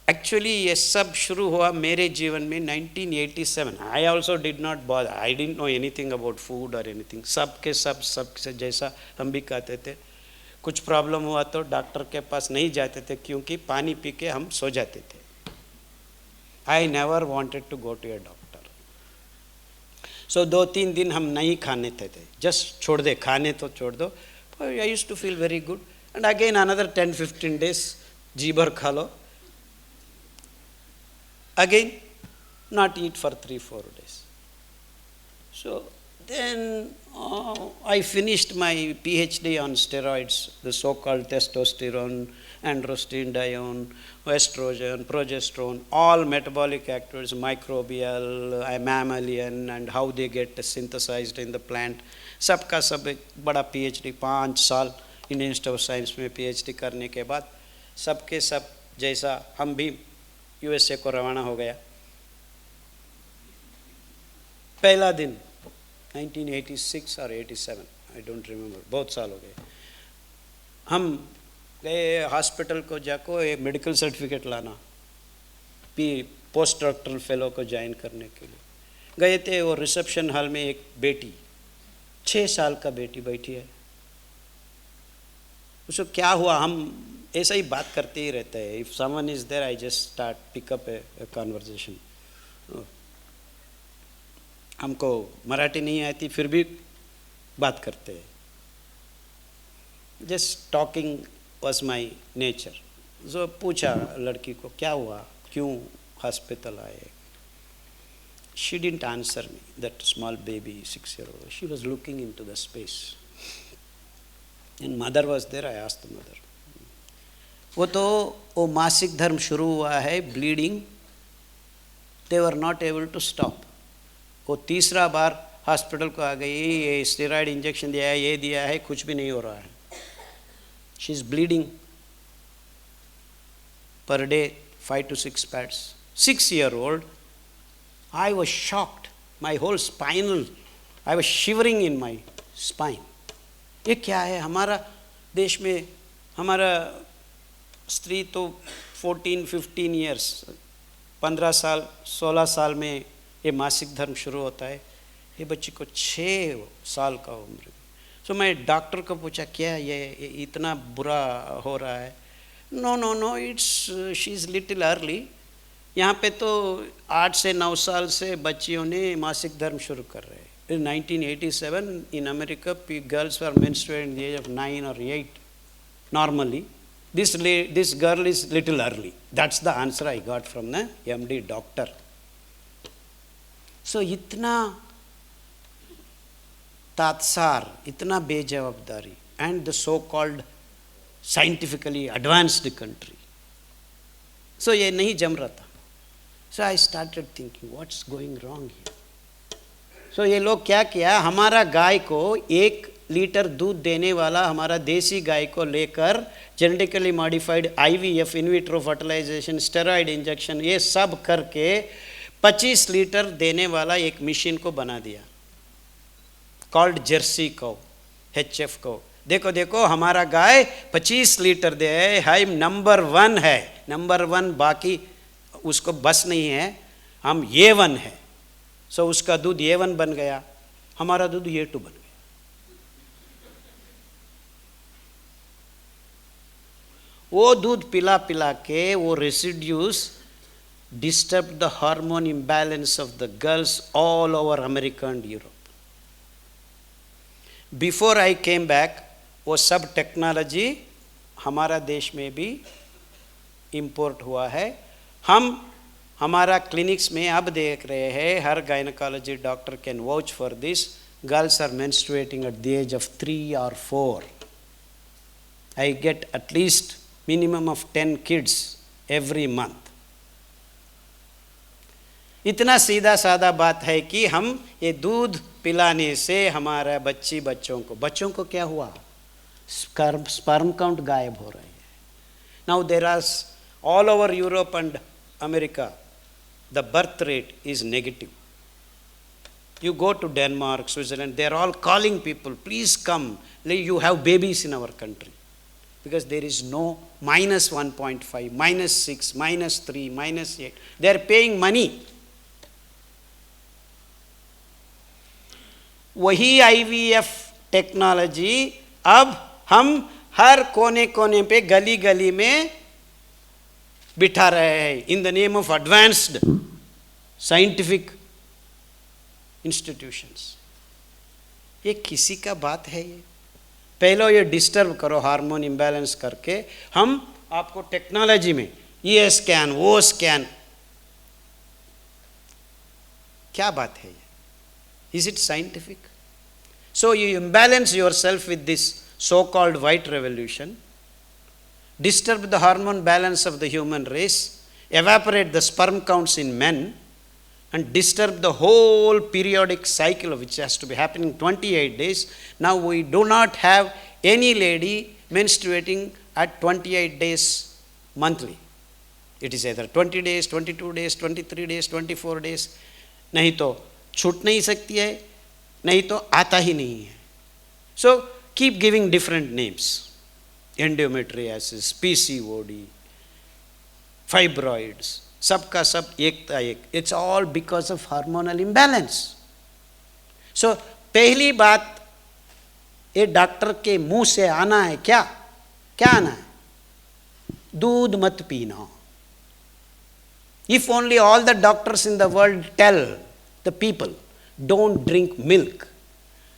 एक्चुअली ये सब शुरू हुआ मेरे जीवन में 1987। I also did not bother, I didn't know anything about food और एनीथिंग। सबके सबसे जैसा हम भी कहते थे, कुछ प्रॉब्लम हुआ तो डॉक्टर के पास नहीं जाते थे क्योंकि पानी पी के हम सो जाते थे। I never wanted to go to a doctor. So 2-3 दिन हम नहीं खाने थे, जस्ट छोड़ दे, खाने तो छोड़ दो। I used to feel very good and again another 10-15 days जी भर खा लो, again not eat for 3-4 days. So then I finished my PhD on steroids, the so-called testosterone, androstenedione, estrogen, progesterone, all metabolic activities, microbial, mammalian, and how they get synthesized in the plant. सबका सब एक बड़ा PhD 5 साल इंडियन इंस्टीट्यूट ऑफ साइंस में PhD करने के बाद सबके सब जैसा हम भी USA को रवाना हो गया। पहला दिन 1986 और 87, आई डोंट रिमेम्बर, बहुत साल हो गए। हम गए हॉस्पिटल को जाको एक मेडिकल सर्टिफिकेट लाना, पोस्ट डॉक्टरल फेलो को ज्वाइन करने के लिए गए थे। वो रिसेप्शन हॉल में एक बेटी, 6 साल का बेटी बैठी है। उसको क्या हुआ, हम ऐसा ही बात करते ही रहते हैं। If someone is there I just start pick up a conversation. हमको मराठी नहीं आती फिर भी बात करते हैं। Just talking was my nature. जो पूछा लड़की को क्या हुआ, क्यों हॉस्पिटल आए। She didn't answer me, that small baby 6-year-old, she was looking in to the space and mother was there. I asked the mother. वो मासिक धर्म शुरू हुआ है, bleeding, they were not able to stop. वो 3रा बार हॉस्पिटल को आ गई, ये स्टेरॉइड इंजेक्शन दिया है, ये दिया है, कुछ भी नहीं हो रहा है। She is bleeding per day 5 to 6 pads. 6-year-old, I was shocked. My whole spinal, I was shivering in my spine. ये क्या है? हमारा देश में हमारा स्त्री तो 14-15 years, 15 साल 16 साल में ये मासिक धर्म शुरू होता है। ये बच्ची को 6 साल का उम्र। सो मैं डॉक्टर को पूछा क्या ये इतना बुरा हो रहा है। No it's she is little early. यहाँ पे तो 8 से 9 साल से बच्चियों ने मासिक धर्म शुरू कर रहे हैं। In 1987 in America, girls were menstruating at the age of 9 or 8 normally. This girl is little early. That's the answer I got from the MD doctor. So इतना तात्सार, इतना बेजवाबदारी, and the so called scientifically advanced country. So ये नहीं जम रहा था. So I started thinking what's going wrong here. So ये लोग क्या किया, हमारा गाय को 1 लीटर दूध देने वाला हमारा देसी गाय को लेकर genetically modified IVF, in vitro fertilisation, steroid injection, ये सब करके 25 लीटर देने वाला एक मशीन को बना दिया, कॉल्ड जर्सी कौ, HF कौ. देखो देखो हमारा गाय 25 लीटर दे, हाई नंबर 1 है, नंबर 1, बाकी उसको बस नहीं है, हम A1 है. सो उसका दूध A1 बन गया, हमारा दूध A2 बन गया. वो दूध पिला पिला के वो residues disturb the hormone imbalance of the girls all over America and Europe. Before I came back वो सब टेक्नोलॉजी हमारा देश में भी इंपोर्ट हुआ है. हम हमारा क्लिनिक्स में अब देख रहे हैं, हर gynaecology doctor can vouch for this, girls are menstruating at the age of 3 or 4. I get at least minimum of 10 kids every month. इतना सीधा साधा बात है कि हम ये दूध पिलाने से हमारा बच्चों को क्या हुआ, स्पर्म काउंट गायब हो रहे हैं. Now there are all over Europe and America the birth rate is negative. You go to Denmark, Switzerland, they are all calling people, please come, you have babies in our country. Because there is no -1.5, -6, -3, -8. They are paying money. वही IVF टेक्नोलॉजी अब हम हर कोने कोने पे, गली गली में बिठा रहे हैं, इन the name of advanced scientific institutions. ये किसी का बात है? ये पहले ये डिस्टर्ब करो हार्मोन इम्बैलेंस करके, हम आपको टेक्नोलॉजी में ये स्कैन वो स्कैन, क्या बात है ये? Is it scientific? So you imbalance your self with this so called white revolution, disturb the hormone balance of the human race, evaporate the sperm counts in men, and disturb the whole periodic cycle which has to be happening 28 days. Now we do not have any lady menstruating at 28 days monthly. It is either 20 days, 22 days, 23 days, 24 days. नहीं तो छूट नहीं सकती है, नहीं तो आता ही नहीं है. So keep giving different names. Endometriosis, PCOD, fibroids, सबका सब एक था एक. It's all because of hormonal imbalance. So पहली बात ये डॉक्टर के मुंह से आना है, क्या क्या आना है? दूध मत पीना. If only all the doctors in the world tell the people don't drink milk,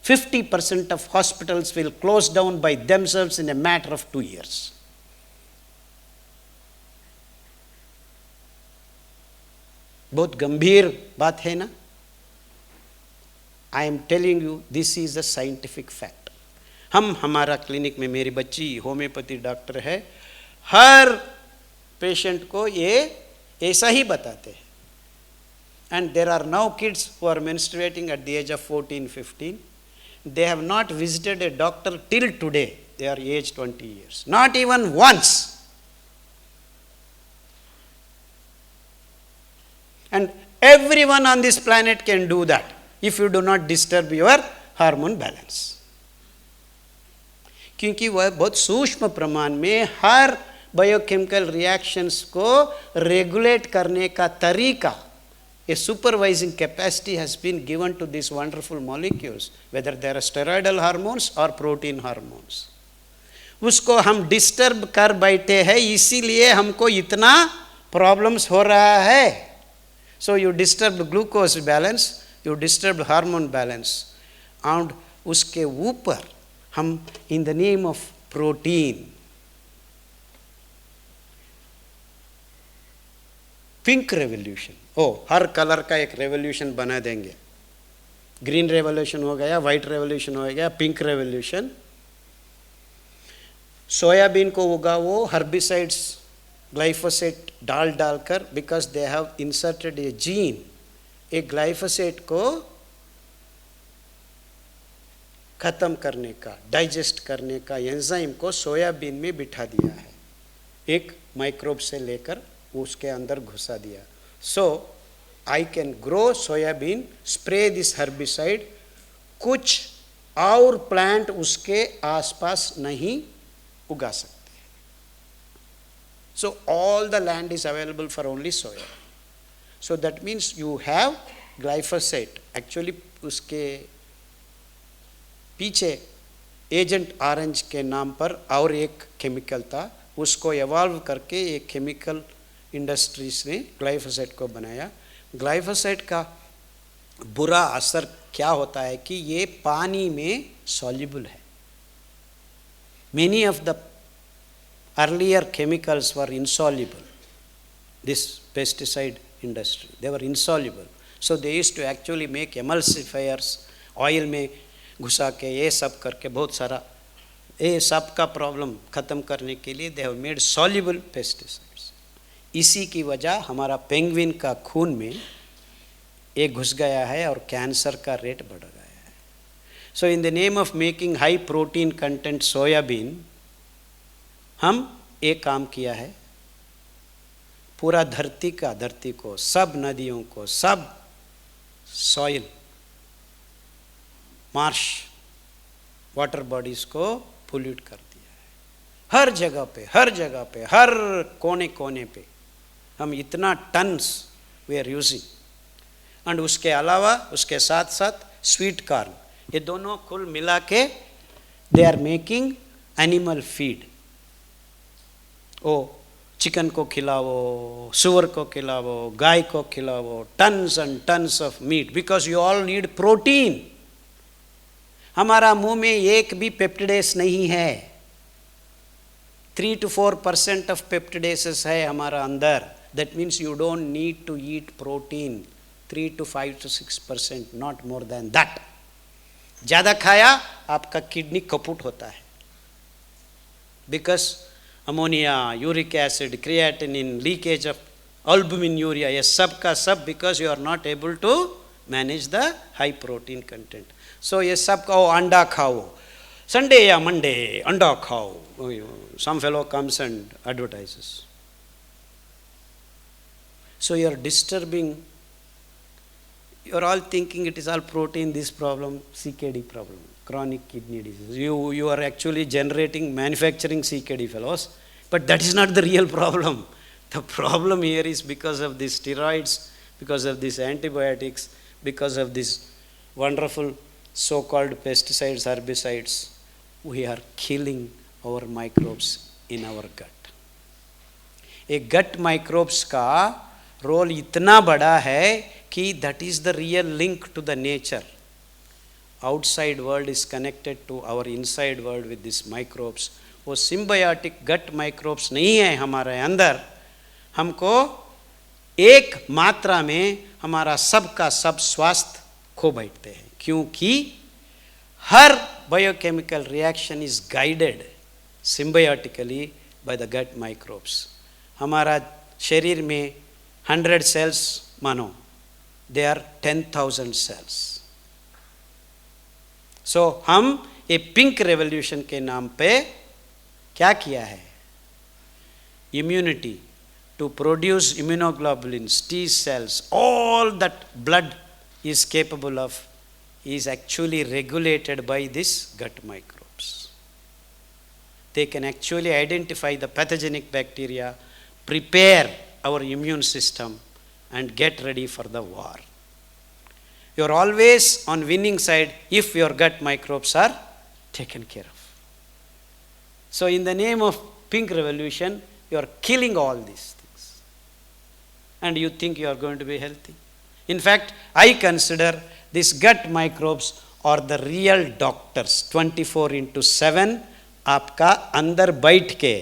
50% of hospitals will close down by themselves in a matter of 2 years. बहुत गंभीर बात है ना? I am telling you, this is a scientific fact. हम हमारा क्लिनिक में, मेरी बच्ची होम्योपैथी डॉक्टर है, हर पेशेंट को ये ऐसा ही बताते हैं. And there are now kids who are menstruating at the age of 14, 15. They have not visited a doctor till today. They are aged 20 years. Not even once. And everyone on this planet can do that if you do not disturb your hormone balance. क्योंकि वह बहुत सूक्ष्म प्रमाण में हर बायोकेमिकल रिएक्शंस को रेगुलेट करने का तरीका, a supervising capacity has been given to these wonderful molecules, whether they are steroidal hormones or protein hormones. उसको हम डिस्टर्ब कर बैठे हैं, इसीलिए हमको इतना प्रॉब्लम्स हो रहा है. So you disturb glucose balance, you disturb hormone balance, and उसके ऊपर हम इन the name of protein, pink revolution, her colour का एक रेवोल्यूशन बना देंगे. ग्रीन रेवोल्यूशन हो गया, वाइट रेवोल्यूशन हो गया, पिंक रेवोल्यूशन। सोयाबीन को उगाओ हर्बिसाइड्स ग्लाइफोसेट डालकर, because they have inserted A gene, एक ग्लाइफोसेट को खत्म करने का, डाइजेस्ट करने का एंजाइम को सोयाबीन में बिठा दिया है, एक माइक्रोब से लेकर उसके अंदर घुसा दिया। So I can grow soybean, spray this herbicide, कुछ और प्लांट उसके आसपास नहीं उगा सकते। So all the land is available for only soya. So that means you have glyphosate. Actually उसके पीछे एजेंट ऑरेंज के नाम पर और एक केमिकल था, उसको एवॉल्व करके एक केमिकल इंडस्ट्रीज ने ग्लाइफोसेट को बनाया। ग्लाइफोसेट का बुरा असर क्या होता है कि ये पानी में सॉल्युबल है। Many of the earlier chemicals were insoluble. This pesticide industry, they were insoluble. So they used to actually make emulsifiers, oil में घुसा के ये सब करके बहुत सारा ये सब का प्रॉब्लम ख़त्म करने के लिए they have made soluble pesticides. इसी की वजह हमारा पेंगुइन का खून में ये घुस गया है और कैंसर का रेट बढ़ गया है। So in the name of making high protein content soybean, हम एक काम किया है, पूरा धरती को, सब नदियों को, सब सॉइल, मार्श, वाटर बॉडीज को पोल्यूट कर दिया है। हर जगह पे, हर कोने कोने पे हम इतना tons we are using. And उसके अलावा उसके साथ साथ स्वीट कॉर्न, ये दोनों कुल मिला के they are making animal feed. Oh chicken को खिलाओ, सुअर को खिलाओ, गाय को खिलाओ, tons and tons of meat, because you all need protein. हमारा मुंह में एक भी पेप्टिडेस नहीं है, 3 to 4% ऑफ पेप्टिडेसेस है हमारा अंदर। That means you don't need to eat protein, 3 to 5 to 6%, not more than that. ज़्यादा खाया आपका किडनी कपूट होता है, because ammonia, uric acid, creatinine, leakage of albumin, urea, ये सब का सब because you are not able to manage the high protein content. So ये सब कहो अंडा खाओ, संडे या मंडे अंडा खाओ, some fellow comes and advertises. So you are disturbing, you are all thinking it is all protein, this problem, CKD problem, chronic kidney disease. You are actually manufacturing CKD fellows, but that is not the real problem. The problem here is because of these steroids, because of these antibiotics, because of these wonderful so-called pesticides, herbicides, we are killing our microbes in our gut. A gut microbes का रोल इतना बड़ा है कि that is the real link to the nature. Outside world is connected to our inside world with these microbes. वो symbiotic gut microbes नहीं है हमारे अंदर, हमको एक मात्रा में हमारा सब का सब स्वास्थ्य खो बैठते हैं, क्योंकि हर biochemical reaction is guided symbiotically by the gut microbes. हमारा शरीर में 100 cells मानो, they are 10,000 cells. So हम ये पिंक रेवोल्यूशन के नाम पे क्या किया है? Immunity to produce immunoglobulins, T cells, all that blood is capable of is actually regulated by these gut microbes. They can actually identify the pathogenic bacteria, prepare our immune system and get ready for the war. You are always on winning side if your gut microbes are taken care of. So in the name of pink revolution, you are killing all these things. And you think you are going to be healthy. In fact, I consider these gut microbes are the real doctors. 24/7 आपका अंदर बैठ के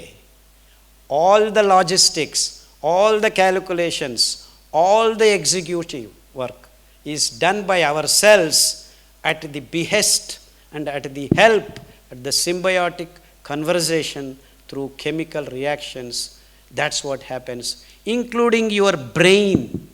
all the logistics, all the calculations, all the executive work is done by our cells at the behest and at the help, at the symbiotic conversation through chemical reactions. That's what happens, including your brain,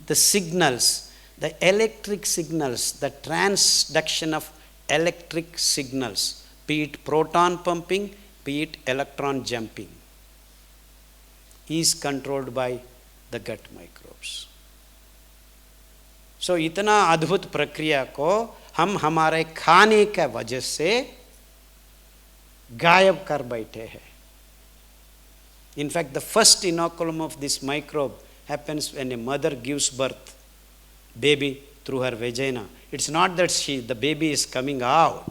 the signals, the electric signals, the transduction of electric signals, be it proton pumping, be it electron jumping, is controlled by the gut microbes. So इतना अद्भुत प्रक्रिया को हम हमारे खाने का वजह से गायब कर बैठे हैं. In fact, the first inoculum of this microbe happens when a mother gives birth, baby through her vagina. It's not that the baby is coming out.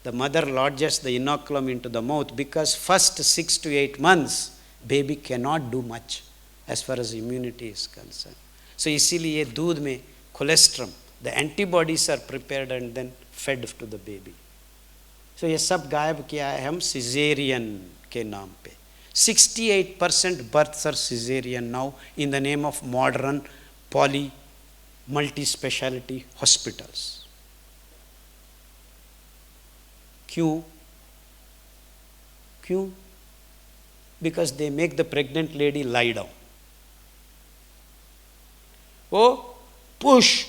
The mother lodges the inoculum into the mouth because first 6 to 8 months, baby cannot do much as far as immunity is concerned. So इसीलिए दूध में cholesterol, the antibodies are prepared and then fed to the baby. So ये सब गायब किया है हम cesarean के नाम पे. 68% births are cesarean now in the name of modern multi-speciality hospitals. क्यों? Because they make the pregnant lady lie down. वो push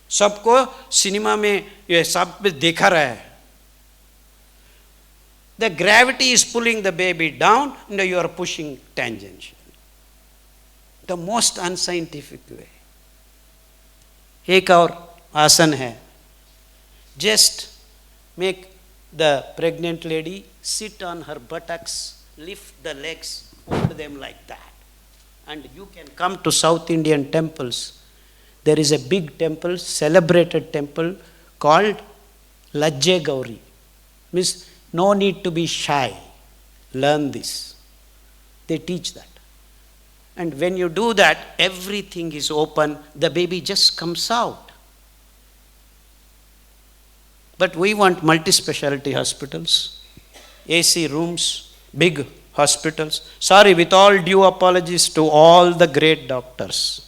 सबको सिनेमा में ये सब देखा रहा है. The gravity is pulling the baby down and you are pushing tangentially. The most unscientific way. एक और आसन है. Just make the pregnant lady sit on her buttocks, lift the legs, hold them like that. And you can come to South Indian temples. There is a big temple, celebrated temple called Lajje Gauri. Means no need to be shy. Learn this. They teach that. And when you do that, everything is open. The baby just comes out. But we want multi-speciality hospitals, AC rooms, big hospitals. Sorry, with all due apologies to all the great doctors.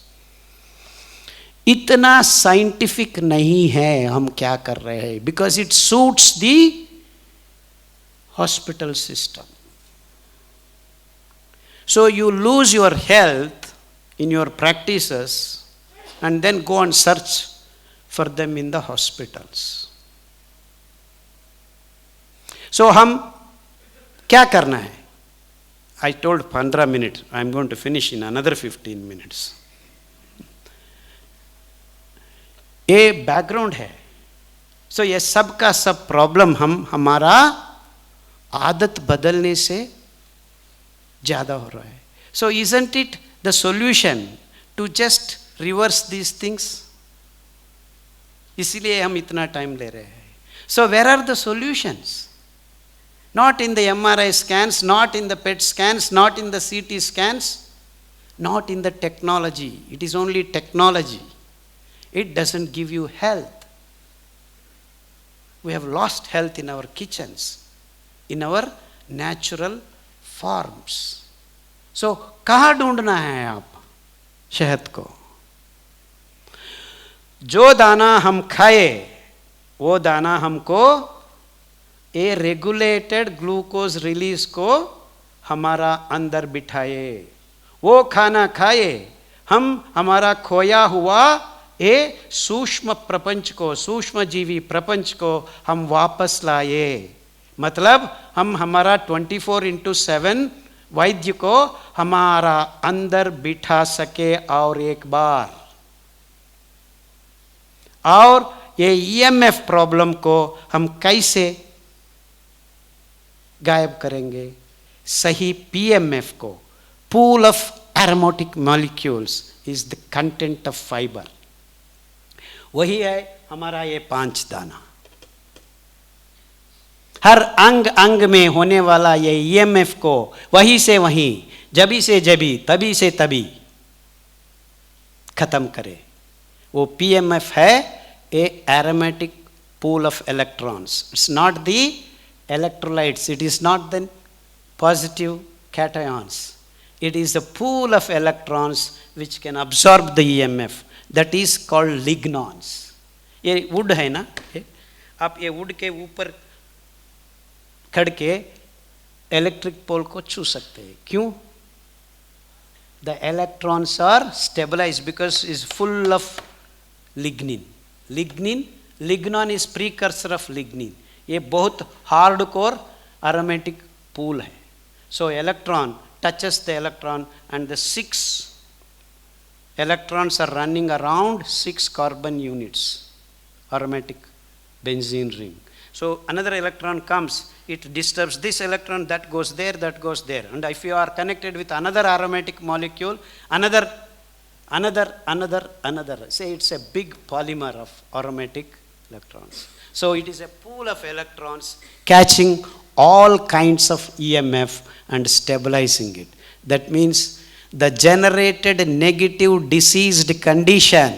इतना साइंटिफिक नहीं है हम क्या कर रहे हैं, because it suits the hospital system. So you lose your health in your practices and then go and search for them in the hospitals. So हम क्या करना है? I told 15 minutes. I am going to finish in another 15 minutes. ये बैकग्राउंड है. सो ये सब का सब प्रॉब्लम हम हमारा आदत बदलने से ज़्यादा हो रहा है. सो isn't it the solution to just reverse these things? इसीलिए हम इतना टाइम ले रहे हैं. So where are the solutions? Not in the MRI scans, not in the PET scans, not in the CT scans, not in the technology. It is only technology. It doesn't give you health. We have lost health in our kitchens, in our natural forms. So, कहाँ ढूंढना है आप शहद को? जो दाना हम खाए, वो दाना हमको ए रेगुलेटेड ग्लूकोज रिलीज को हमारा अंदर बिठाए. वो खाना खाए, हम हमारा खोया हुआ ए सूक्ष्म प्रपंच को, सूक्ष्म जीवी प्रपंच को हम वापस लाए. मतलब हम हमारा 24/7 वैद्य को हमारा अंदर बिठा सके और एक बार. और ये EMF प्रॉब्लम को हम कैसे गायब करेंगे? सही PMF को, pool of aromatic molecules is the content of fiber. वही है हमारा ये 5 दाना. हर अंग अंग में होने वाला ये EMF को वहीं से वहीं, जभी से जभी, तभी से तभी खत्म करे. वो PMF है ए aromatic pool of electrons. It's not the electrolytes, it is not the positive cations. It is a pool of electrons which can absorb the EMF. that is called lignons. ये वुड है ना, आप ये वुड के ऊपर खड़ के इलेक्ट्रिक पोल को छू सकते हैं. क्यों? The electrons are stabilized because it's full of lignin. Lignon is precursor of lignin. ये बहुत hardcore aromatic pool है. So electron touches the electron and the 6 electrons are running around 6 carbon units, aromatic benzene ring. So another electron comes, it disturbs this electron, that goes there, that goes there. And if you are connected with another aromatic molecule, another, say it's a big polymer of aromatic electrons. So it is a pool of electrons catching all kinds of EMF and stabilizing it. That means the generated negative diseased condition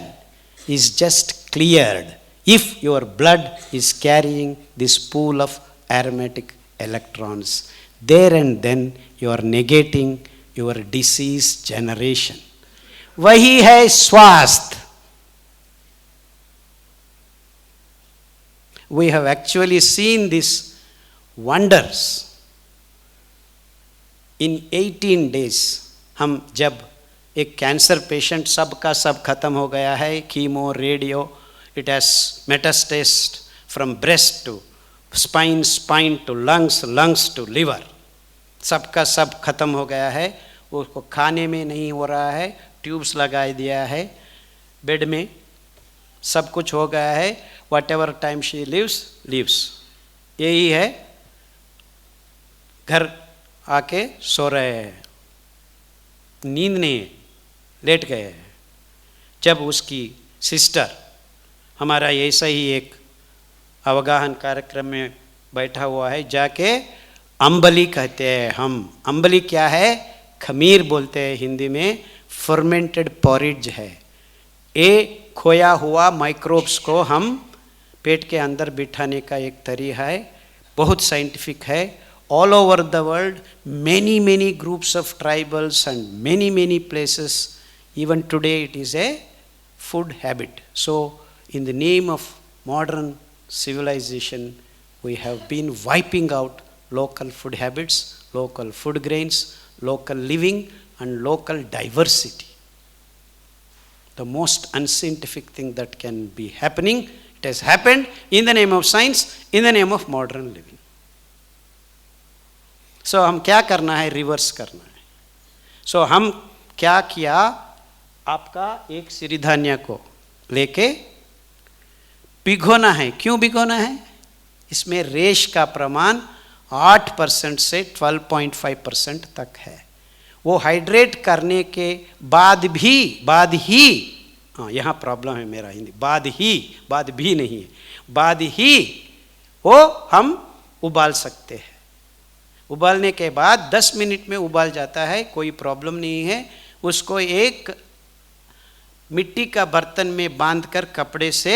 is just cleared if your blood is carrying this pool of aromatic electrons. There and then you are negating your disease generation. वही है स्वास्थ्य. We have actually seen these wonders. In 18 days, हम जब एक कैंसर पेशेंट सब का सब खत्म हो गया है, chemo, radio, it has metastasized from breast to spine, spine to lungs, lungs to liver. सब का सब खत्म हो गया है, उसको खाने में नहीं हो रहा है, ट्यूब्स लगा दिया है, बेड में सब कुछ हो गया है, whatever time she lives. यही है, घर आके सो रहे हैं, नींद नहीं, लेट गए हैं. जब उसकी सिस्टर, हमारा ऐसा ही एक अवगाहन कार्यक्रम में बैठा हुआ है, जाके अंबली कहते हैं हम. अंबली क्या है? खमीर बोलते हैं हिंदी में, फर्मेंटेड पॉरिज है. ये खोया हुआ माइक्रोब्स को हम पेट के अंदर बिठाने का एक तरीका है, बहुत साइंटिफिक है. All over the world, many groups of tribals and many places, even today it is a food habit. So in the name of modern civilization, we have been wiping out local food habits, local food grains, local living and local diversity. The most unscientific thing that can be happening, it has happened in the name of science, in the name of modern living. So हम क्या करना है? रिवर्स करना है. So हम क्या किया? आपका एक सिरिधान्य को लेके भिगोना है. क्यों भिगोना है? इसमें रेश का प्रमाण 8% से 12.5% तक है. वो हाइड्रेट करने के बाद ही, हाँ यहाँ प्रॉब्लम है मेरा हिंदी, बाद भी नहीं है, बाद ही वो हम उबाल सकते हैं. उबालने के बाद 10 मिनट में उबाल जाता है, कोई प्रॉब्लम नहीं है. उसको एक मिट्टी का बर्तन में बांधकर कपड़े से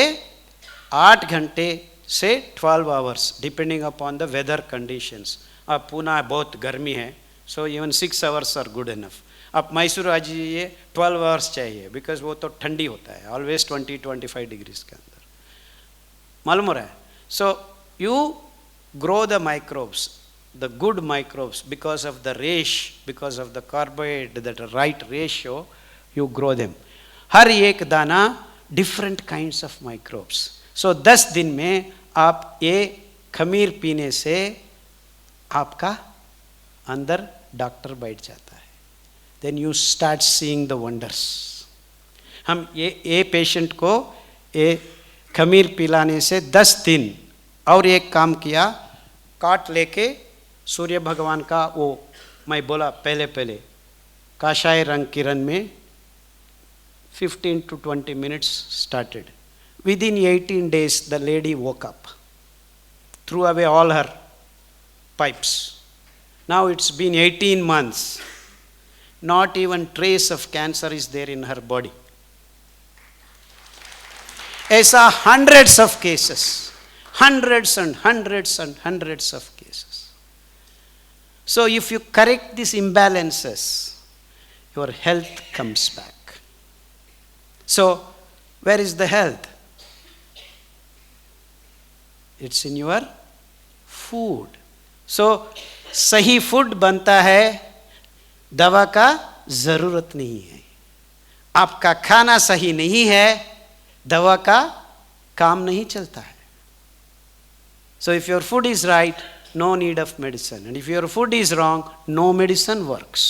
8 घंटे से 12 hours depending upon the weather conditions. अब पुणे बहुत गर्मी है, so even 6 hours are good enough. आप मैसूर आ जाइए, 12 आवर्स चाहिए, बिकॉज वो तो ठंडी होता है, ऑलवेज 20-25 डिग्रीज के अंदर. मालूम हो रहा है? So you grow the microbes, the good microbes, because of the ratio, because of the carbohydrate, that right ratio, you grow them. हर एक दाना different kinds of microbes. So 10 दिन में आप ये खमीर पीने से आपका अंदर डॉक्टर बैठ जाता है. Then you start seeing the wonders. हम ये पेशेंट को ये खमीर पिलाने से 10 दिन और एक काम किया, काट लेके सूर्य भगवान का वो, मैं बोला पहले काशाय रंग किरण में 15 to 20 minutes started. Within 18 days the lady woke up, threw away all her pipes. Now it's been 18 months, not even trace of cancer is there in her body. ऐसा hundreds of cases, hundreds and hundreds and hundreds of cases. So if you correct these imbalances, your health comes back. So Where is the health? It's in your food. So सही फूड बनता है, दवा का जरूरत नहीं है. आपका खाना सही नहीं है, दवा का काम नहीं चलता है. So if your food is right, no need of medicine. And if your food is wrong, no medicine works.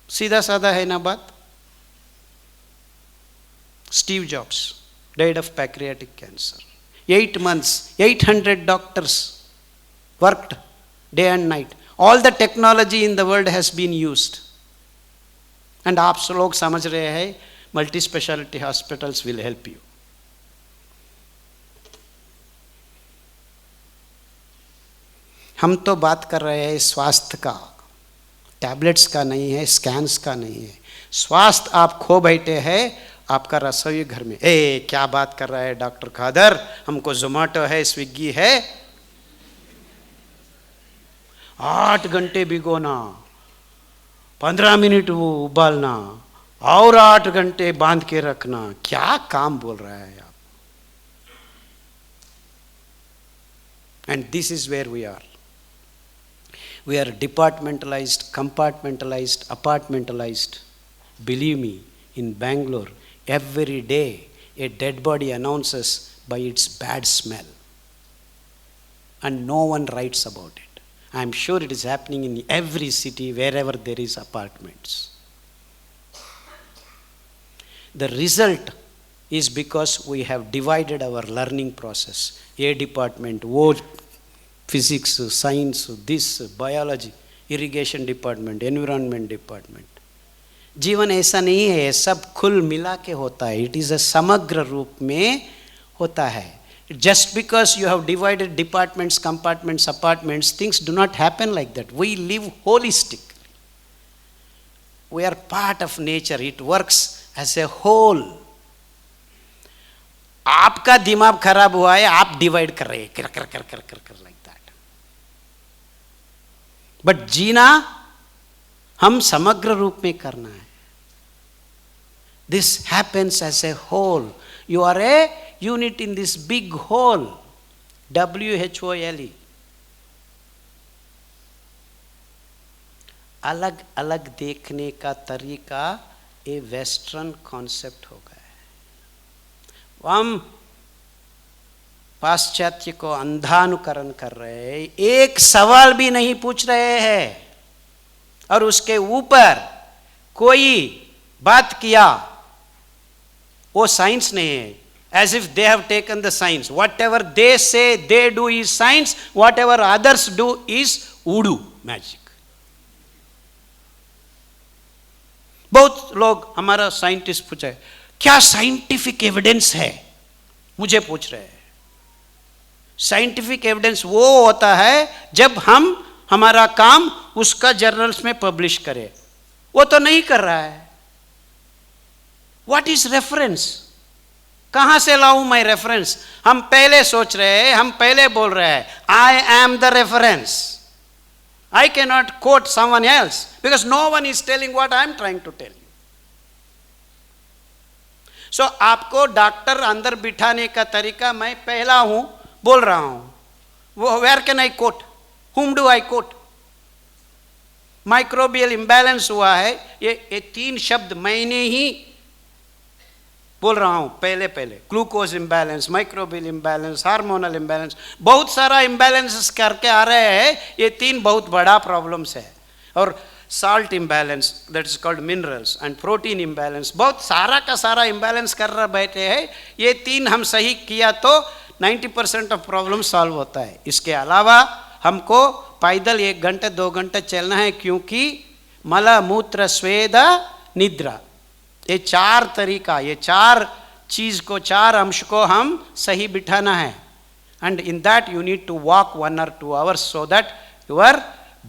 सीधा साधा है ना बात. Steve Jobs died of pancreatic cancer. 8 months, 800 doctors worked day and night. All the technology in the world has been used. And आप लोग समझ रहे हैं multi speciality hospitals will help you. हम तो बात कर रहे हैं स्वास्थ्य का, टैबलेट्स का नहीं है, स्कैन्स का नहीं है. स्वास्थ्य आप खो बैठे हैं आपका रसोई घर में. क्या बात कर रहा है डॉक्टर खादर, हमको जोमेटो है, स्विगी है. 8 घंटे भिगोना, 15 मिनट वो उबालना और 8 घंटे बांध के रखना, क्या काम बोल रहा है आप. And this is where we are. We are departmentalized, compartmentalized, apartmentalized. Believe me, in Bangalore, every day a dead body announces by its bad smell. And no one writes about it. I am sure it is happening in every city wherever there is apartments. The result is because we have divided our learning process. A department, physics, science, this, biology, irrigation department, environment department. जीवन ऐसा नहीं है, सब खुल मिला के होता है. इट इज अ समग्र रूप में होता है. Just because you have divided departments, compartments, apartments, things do not happen like that. We live holistically. We are part of nature. It works as a whole. आपका दिमाग खराब हुआ है, आप डिवाइड कर रहे हैं, कर कर कर कर कर कर लाइक दैट. बट जीना हम समग्र रूप में करना है. This happens as a whole. You are a unit in this big whole. WHOLE. अलग अलग देखने का तरीका ये वेस्टर्न कॉन्सेप्ट हो गया है. हम पाश्चात्य को अंधानुकरण कर रहे हैं, एक सवाल भी नहीं पूछ रहे हैं, और उसके ऊपर कोई बात किया वो साइंस नहीं है. As if they have taken the science. Whatever they say they do is science. Whatever others do is voodoo magic. बहुत लोग हमारा साइंटिस्ट पूछे क्या साइंटिफिक एविडेंस है, मुझे पूछ रहे हैं. साइंटिफिक एविडेंस वो होता है जब हम हमारा काम उसका जर्नल्स में पब्लिश करें. वो तो नहीं कर रहा है. What is reference? कहां से लाऊं मैं रेफरेंस? हम पहले सोच रहे हैं, हम पहले बोल रहे हैं I am the reference. I cannot quote someone else because no one is telling what I am trying to tell you. So आपको डॉक्टर अंदर बिठाने का तरीका मैं पहला हूं, बोल रहा हूं. वो where can I quote? Whom do I quote? Microbial imbalance हुआ है, ये 3 शब्द मैंने ही बोल रहा हूं पहले. Glucose imbalance, microbial imbalance, hormonal imbalance, बहुत सारा इम्बैलेंसेस करके आ रहे हैं. ये 3 बहुत बड़ा प्रॉब्लम्स है. और salt imbalance, that is called minerals, and protein imbalance, बहुत सारा का सारा इम्बैलेंस कर रहे बैठे हैं. ये 3 हम सही किया तो 90% ऑफ प्रॉब्लम सॉल्व होता है. इसके अलावा हमको पैदल 1 घंटे 2 घंटे चलना है, क्योंकि मल मूत्र स्वेद निद्रा, ये 4 तरीका, ये 4 चीज को, 4 अंश को हम सही बिठाना है. And in that you need to walk 1 or 2 hours so that your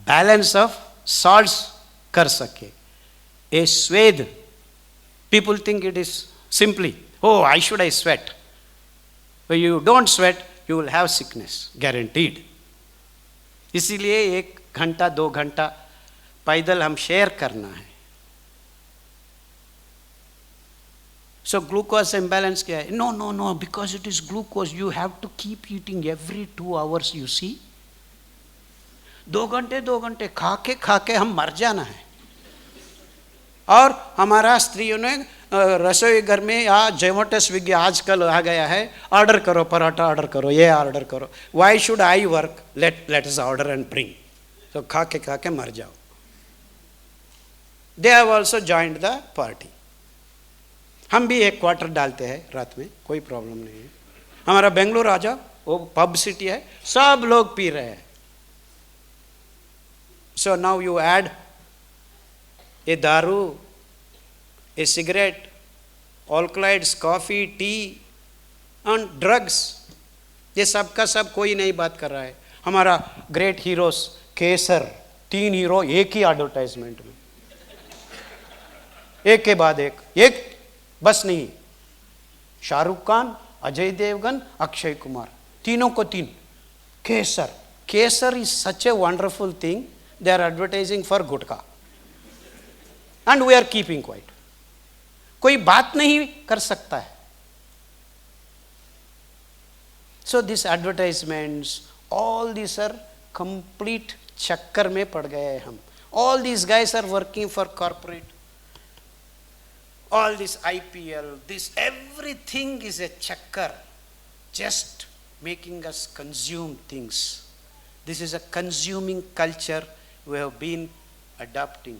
balance of salts कर सके. ए स्वेद, people think it is simply oh I should I sweat. When you don't sweat you will have sickness guaranteed. इसीलिए 1 घंटा 2 घंटा पैदल हम शेयर करना है. So glucose imbalance क्या है? No, no, no, because it is glucose. You have to keep eating every 2 hours, you see. 2 घंटे खा के हम मर जाना है. और हमारा स्त्रियों ने रसोई घर में या जोमेटो स्विगी आजकल आ गया है, ऑर्डर करो, पराठा ऑर्डर करो, ये ऑर्डर करो. Why should I work? Let us order and bring. तो खा के मर जाओ. They have also joined the party. हम भी 1 क्वार्टर डालते हैं रात में, कोई प्रॉब्लम नहीं है. हमारा बेंगलुरु आ जाओ, वो पब सिटी है, सब लोग पी रहे हैं. So now you add a दारू, a cigarette, alkaloids, coffee, tea and drugs. ये सब का सब कोई नहीं बात कर रहा है. हमारा ग्रेट हीरोज केसर, 3 हीरो एक ही एडवर्टाइजमेंट में, एक के बाद एक बस नहीं. शाहरुख खान, अजय देवगन, अक्षय कुमार, तीनों को 3. Kesar is such a wonderful thing. They are advertising for gutkha and we are keeping quiet. कोई बात नहीं कर सकता है. So this advertisements, all this are complete चक्कर में पड़ गए हैं हम. All this guys are working for corporate. All this IPL, this everything is a chakkar, just making us consume things. This is a consuming culture we have been adopting.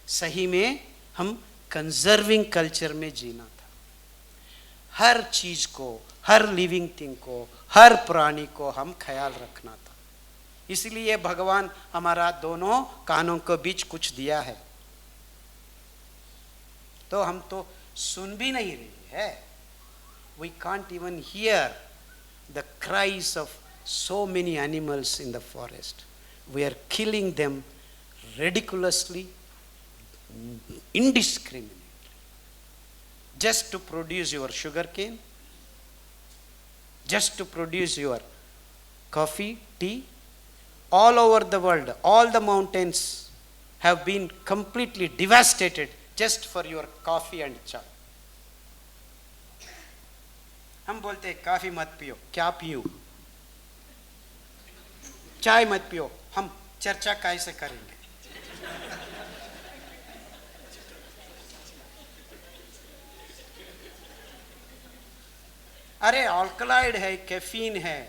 सही में हम conserving culture में जीना था. हर चीज को, हर लिविंग थिंग को, हर प्राणी को हम ख्याल रखना था. इसलिए भगवान हमारा दोनों कानों के बीच कुछ दिया है. तो हम तो सुन भी नहीं रहे हैं. We can't even hear the cries of so many animals in the forest. We are killing them ridiculously, indiscriminately, just to produce your sugarcane, just to produce your coffee, tea. All over the world, all the mountains have been completely devastated just for your coffee and chai. हम बोलते हैं कॉफी मत पियो. क्या पियो? चाय मत पियो. हम चर्चा कैसे करेंगे? अरे अल्कलॉइड है, कैफीन है,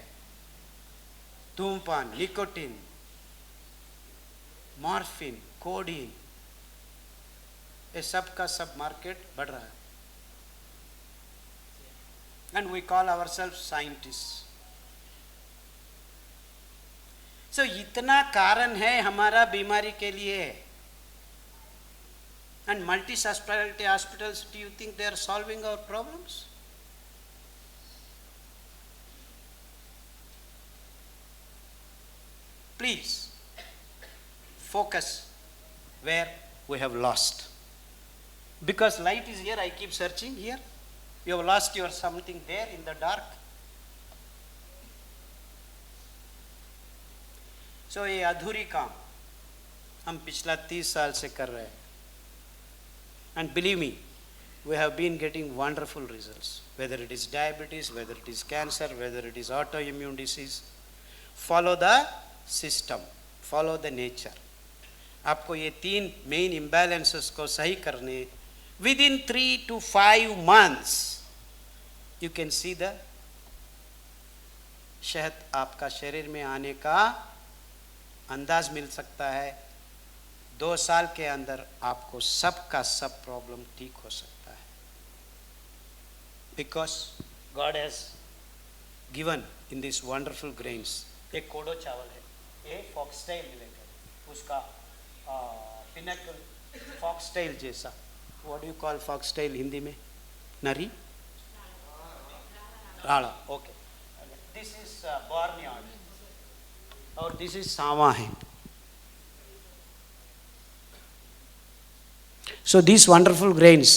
धूमपान, निकोटीन, मॉर्फिन, कोडीन, ये सब का सब मार्केट बढ़ रहा है. And we call ourselves scientist. So इतना कारण है हमारा बीमारी के लिए. एंड multi speciality hospitals, do you think they are solving our problems? Please focus where we have lost. Because light is here, I keep searching here. You have lost your something there in the dark. So ये अधूरी काम हम पिछला 30 साल से कर रहे हैं. And believe me, we have been getting wonderful results. Whether it is diabetes, whether it is cancer, whether it is autoimmune disease. Follow the system, follow the nature. आपको ये 3 मेन imbalances को सही करने, within 3 to 5 months you can see the शहद आपका शरीर में आने का अंदाज मिल सकता है. 2 साल के अंदर आपको सब का सब प्रॉब्लम ठीक हो सकता है. Because God has given in these wonderful grains. एक कोडो चावल है, ये फॉक्सटेल रिलेटेड, उसका पिनेकल फॉक्सटेल जैसा. What do you call foxtail Hindi में? नरी राणा. ओके, दिस इज बॉर्नियार्ड और दिस इज सावा है. So these wonderful grains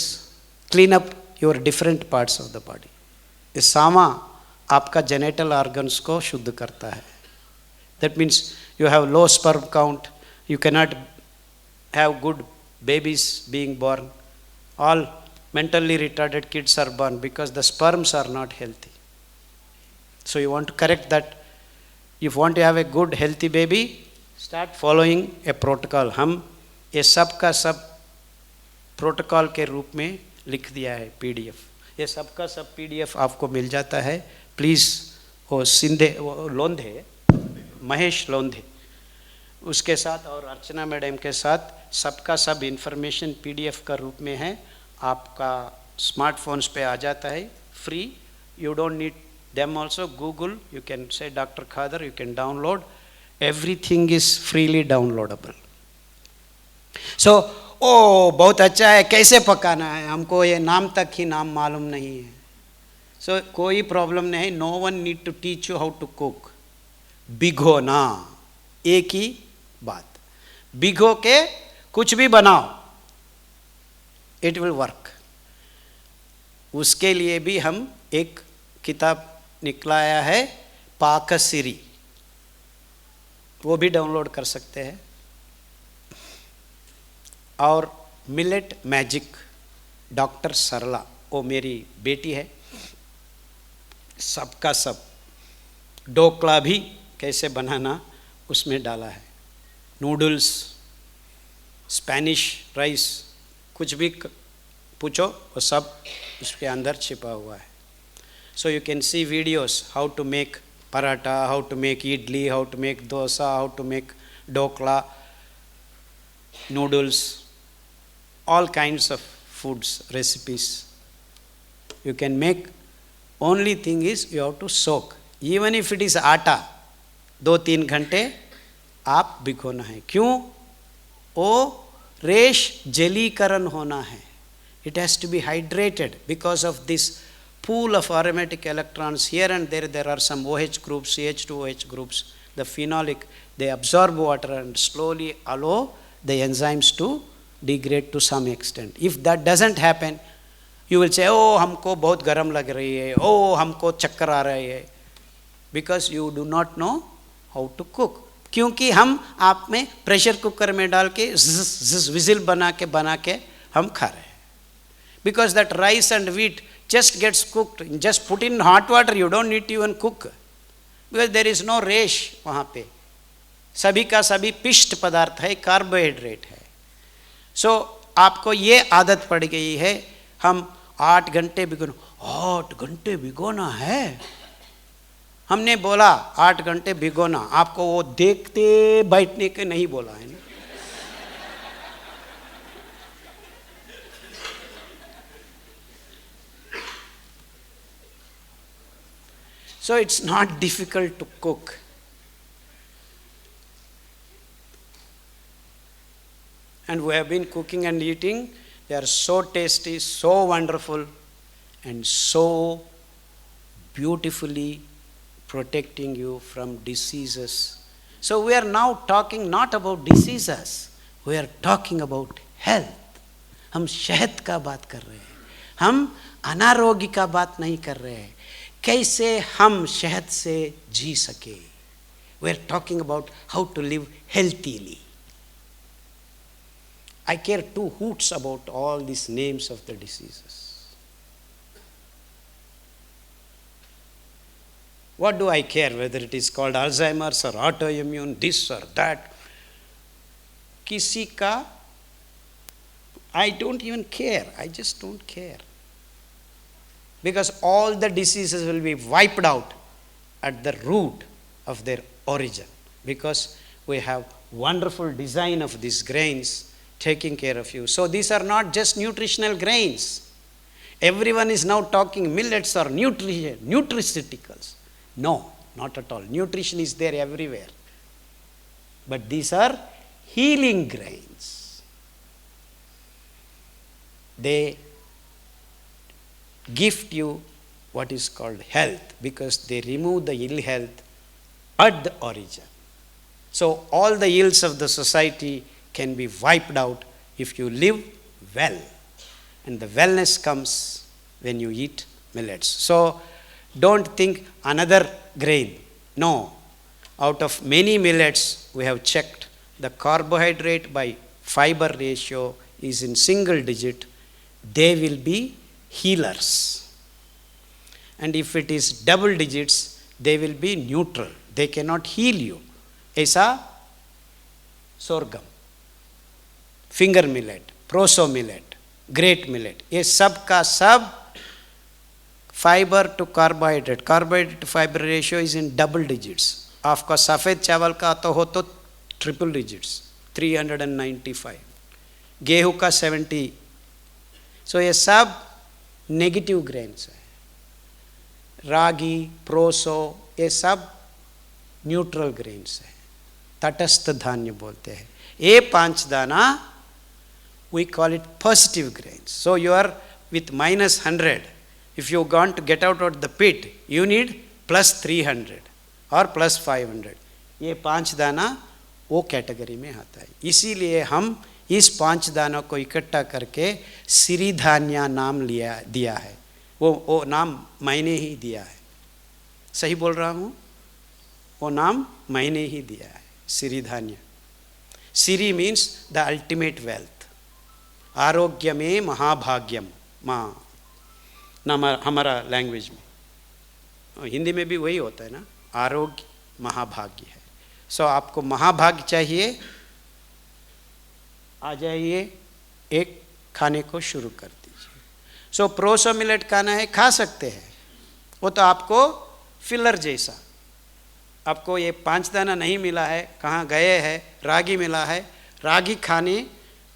clean up your different parts of the body. ये सामा आपका जेनेटल ऑर्गन्स को शुद्ध करता है. That means you have low sperm count, you cannot have good babies being born. All mentally retarded kids are born because the sperms are not healthy. So you want to correct that. If you want to have a good healthy baby, start following a protocol. हम ये सब का सब प्रोटोकॉल के रूप में लिख दिया है PDF. ये सब का सब PDF आपको मिल जाता है. प्लीज़ वो सिंधे वो लोंधे महेश लोंधे उसके साथ और अर्चना मैडम के साथ सबका सब इंफॉर्मेशन PDF का रूप में है. आपका स्मार्टफोन्स पे आ जाता है free. You don't need them also. Google, you can say Dr. Khader, you can download. Everything is freely downloadable. So, बहुत अच्छा है, कैसे पकाना है, हमको ये नाम तक ही नाम मालूम नहीं है. So, कोई प्रॉब्लम नहीं है. No one need to teach you how to cook. भिगोना, एक ही बात. भिगो के कुछ भी बनाओ, it will work. उसके लिए भी हम एक किताब निकलाया है पाकसिरी, वो भी डाउनलोड कर सकते हैं. और मिलेट मैजिक डॉक्टर सरला, वो मेरी बेटी है. सबका सब ढोकला भी कैसे बनाना उसमें डाला है. नूडल्स, स्पेनिश राइस, कुछ भी पूछो वो सब उसके अंदर छिपा हुआ है. So you can see videos how to make paratha, how to make idli, how to make dosa, how to make dokla, noodles, all kinds of foods, recipes. You can make, only thing is you have to soak. Even if it is आटा, 2-3 घंटे आप भिगोना है. क्यों? वो रेश जलीकरण होना है. It has to be hydrated because of this pool of aromatic electrons. Here and there are some OH groups, CH2OH groups. The phenolic, they absorb water and slowly allow the enzymes to degrade to some extent. If that doesn't happen, you will say, oh, हमको बहुत गर्म लग रही है, oh, हमको चक्कर आ रही है, because you do not know how to cook. क्योंकि हम आप में प्रेशर कुकर में डाल के विजिल बना के हम खा रहे हैं. Because that rice and wheat just gets cooked, just put in hot water, you don't need to even cook, because there is no रेश वहाँ पे. सभी का सभी पिष्ट पदार्थ है, कार्बोहाइड्रेट है. सो आपको ये आदत पड़ गई है, हम 8 घंटे भिगोना है. हमने बोला 8 घंटे भिगोना, आपको वो देखते बैठने के नहीं बोला है ना. So it's not difficult to cook. And we have been cooking and eating. They are so tasty, so wonderful, and so beautifully protecting you from diseases. So we are now talking not about diseases, we are talking about health. हम शहद का बात कर रहे हैं, हम अनारोग्य का बात नहीं कर रहे हैं. कैसे हम शहद से जी सके. We are talking about how to live healthily. I care 2 hoots about all these names of the diseases. What do I care whether it is called Alzheimer's or autoimmune, this or that? किसी का, I don't even care. I just don't care. Because all the diseases will be wiped out at the root of their origin. Because we have wonderful design of these grains taking care of you. So these are not just nutritional grains. Everyone is now talking millets are nutraceuticals. No, not at all. Nutrition is there everywhere. But these are healing grains. They gift you what is called health, because they remove the ill health at the origin. So all the ills of the society can be wiped out if you live well. And the wellness comes when you eat millets. So don't think another grain. No. Out of many millets, we have checked, the carbohydrate by fiber ratio is in single digit. they will be healers. And if it is double digits, they will be neutral. They cannot heal you. ऐसा sorghum, finger millet, proso millet, great millet, ये सब का सब fibre to carbohydrate, carbohydrate to fibre ratio is in double digits. आपका सफ़ेद चावल का तो हो तो ट्रिपल डिजिट्स 395, गेहूं का 70. सो ये सब नेगेटिव ग्रेन्स है. रागी, प्रोसो, ये सब न्यूट्रल ग्रेन्स है, तटस्थ धान्य बोलते हैं. ये 5 दाना we call it positive grains. So you are with minus 100. If you want to get out of the pit, you need plus 300 or plus 500. ये 5 दाना वो कैटेगरी में आता है. इसीलिए हम इस 5 दानों को इकट्ठा करके सिरिधान्य नाम दिया है. वो नाम मैंने ही दिया है. सही बोल रहा हूँ? वो नाम मैंने ही दिया है, सिरिधान्य. सिरि मीन्स द अल्टीमेट वेल्थ. आरोग्य में महाभाग्यम, माँ नाम हमारा लैंग्वेज में. हिंदी में भी वही होता है ना, आरोग्य महाभाग्य है. सो आपको महाभाग्य चाहिए, आ जाइए, एक खाने को शुरू कर दीजिए. सो प्रोसो मिलेट खाना है, खा सकते हैं. वो तो आपको फिलर जैसा. आपको ये 5 दाना नहीं मिला है, कहाँ गए हैं, रागी मिला है. रागी खाने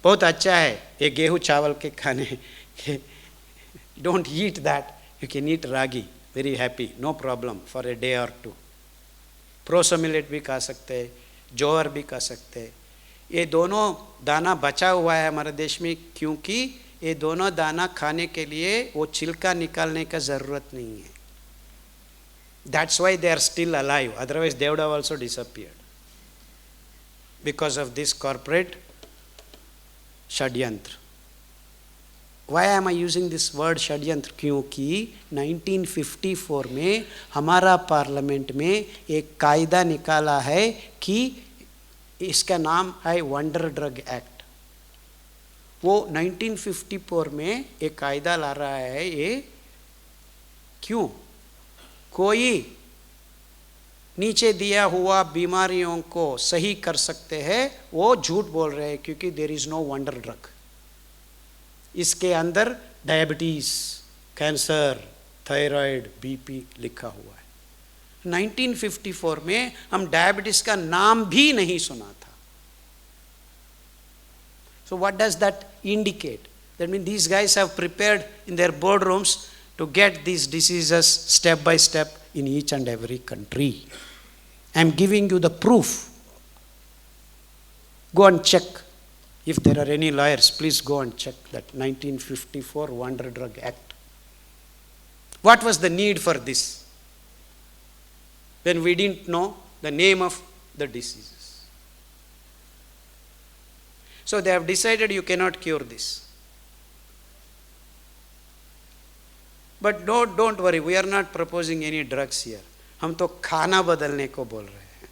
बहुत अच्छा है. ये गेहूँ चावल के खाने, don't eat that. You can eat ragi, very happy, no problem for a day और 2. प्रोसो मिलेट भी खा सकते हैं, जोअर भी खा सकते हैं. ये दोनों दाना बचा हुआ है हमारे देश में, क्योंकि ये दोनों दाना खाने के लिए वो छिलका निकालने का ज़रूरत नहीं है. That's why they are still alive, otherwise they would have also disappeared because of this corporate षड्यंत्र. Why am I using this word षड्यंत्र? क्योंकि 1954 में हमारा पार्लियामेंट में एक कायदा निकाला है कि इसका नाम है वंडर ड्रग एक्ट. वो 1954 में एक कायदा ला रहा है. ये क्यों? कोई नीचे दिया हुआ बीमारियों को सही कर सकते हैं, वो झूठ बोल रहे हैं, क्योंकि there is no wonder drug. इसके अंदर डायबिटीज, कैंसर, थायराइड, बीपी लिखा हुआ है. 1954 में हम डायबिटीज का नाम भी नहीं सुना था. So what does that indicate? That mean these guys have prepared in their board rooms to get these diseases step by step in each and every country. I am giving you the proof. Go and check. If there are any lawyers, please go and check that 1954 Wonder Drug Act. What was the need for this when we didn't know the name of the diseases? So they have decided you cannot cure this. But don't worry, we are not proposing any drugs here. हम तो खाना बदलने को बोल रहे हैं.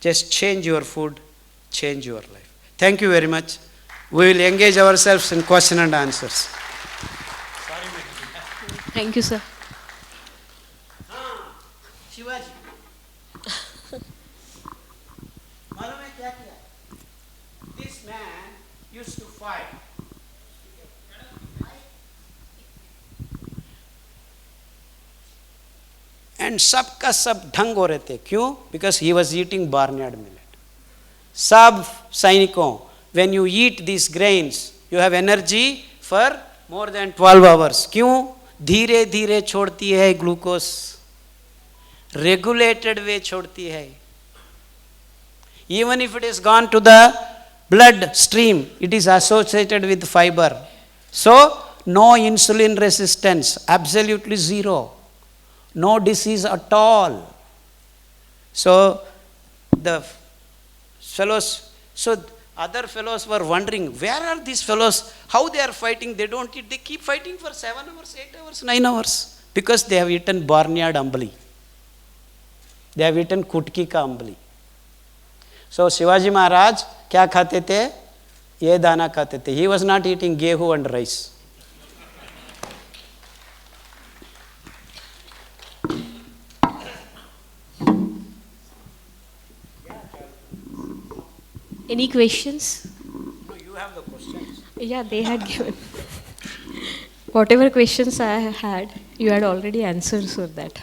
Just change your food, change your life. Thank you very much. We will engage ourselves in question and answers. Thank you, sir. Shivaji, मालूम है क्या किया? This man used to fight. And सबका सब ढंग हो रहे थे. क्यों? Because he was eating barnyard millet. सब सैनिकों, when you eat these grains, you have energy for more than 12 hours. क्यों? धीरे धीरे छोड़ती है ग्लूकोज, regulated way छोड़ती है. Even if it is gone to the blood stream, it is associated with fiber. So, no insulin resistance, absolutely zero. No disease at all. So the fellows, so other fellows were wondering, where are these fellows? How they are fighting? They don't eat. They keep fighting for 7 hours, 8 hours, 9 hours. Because they have eaten barnyard ambali. They have eaten kutki ka ambali. So Shivaji Maharaj क्या खाते थे? ये दाना खाते थे. He was not eating गेहूं and rice. Any questions? No, you have the questions. Yeah, they had given. Whatever questions I had, you had already answered, so that.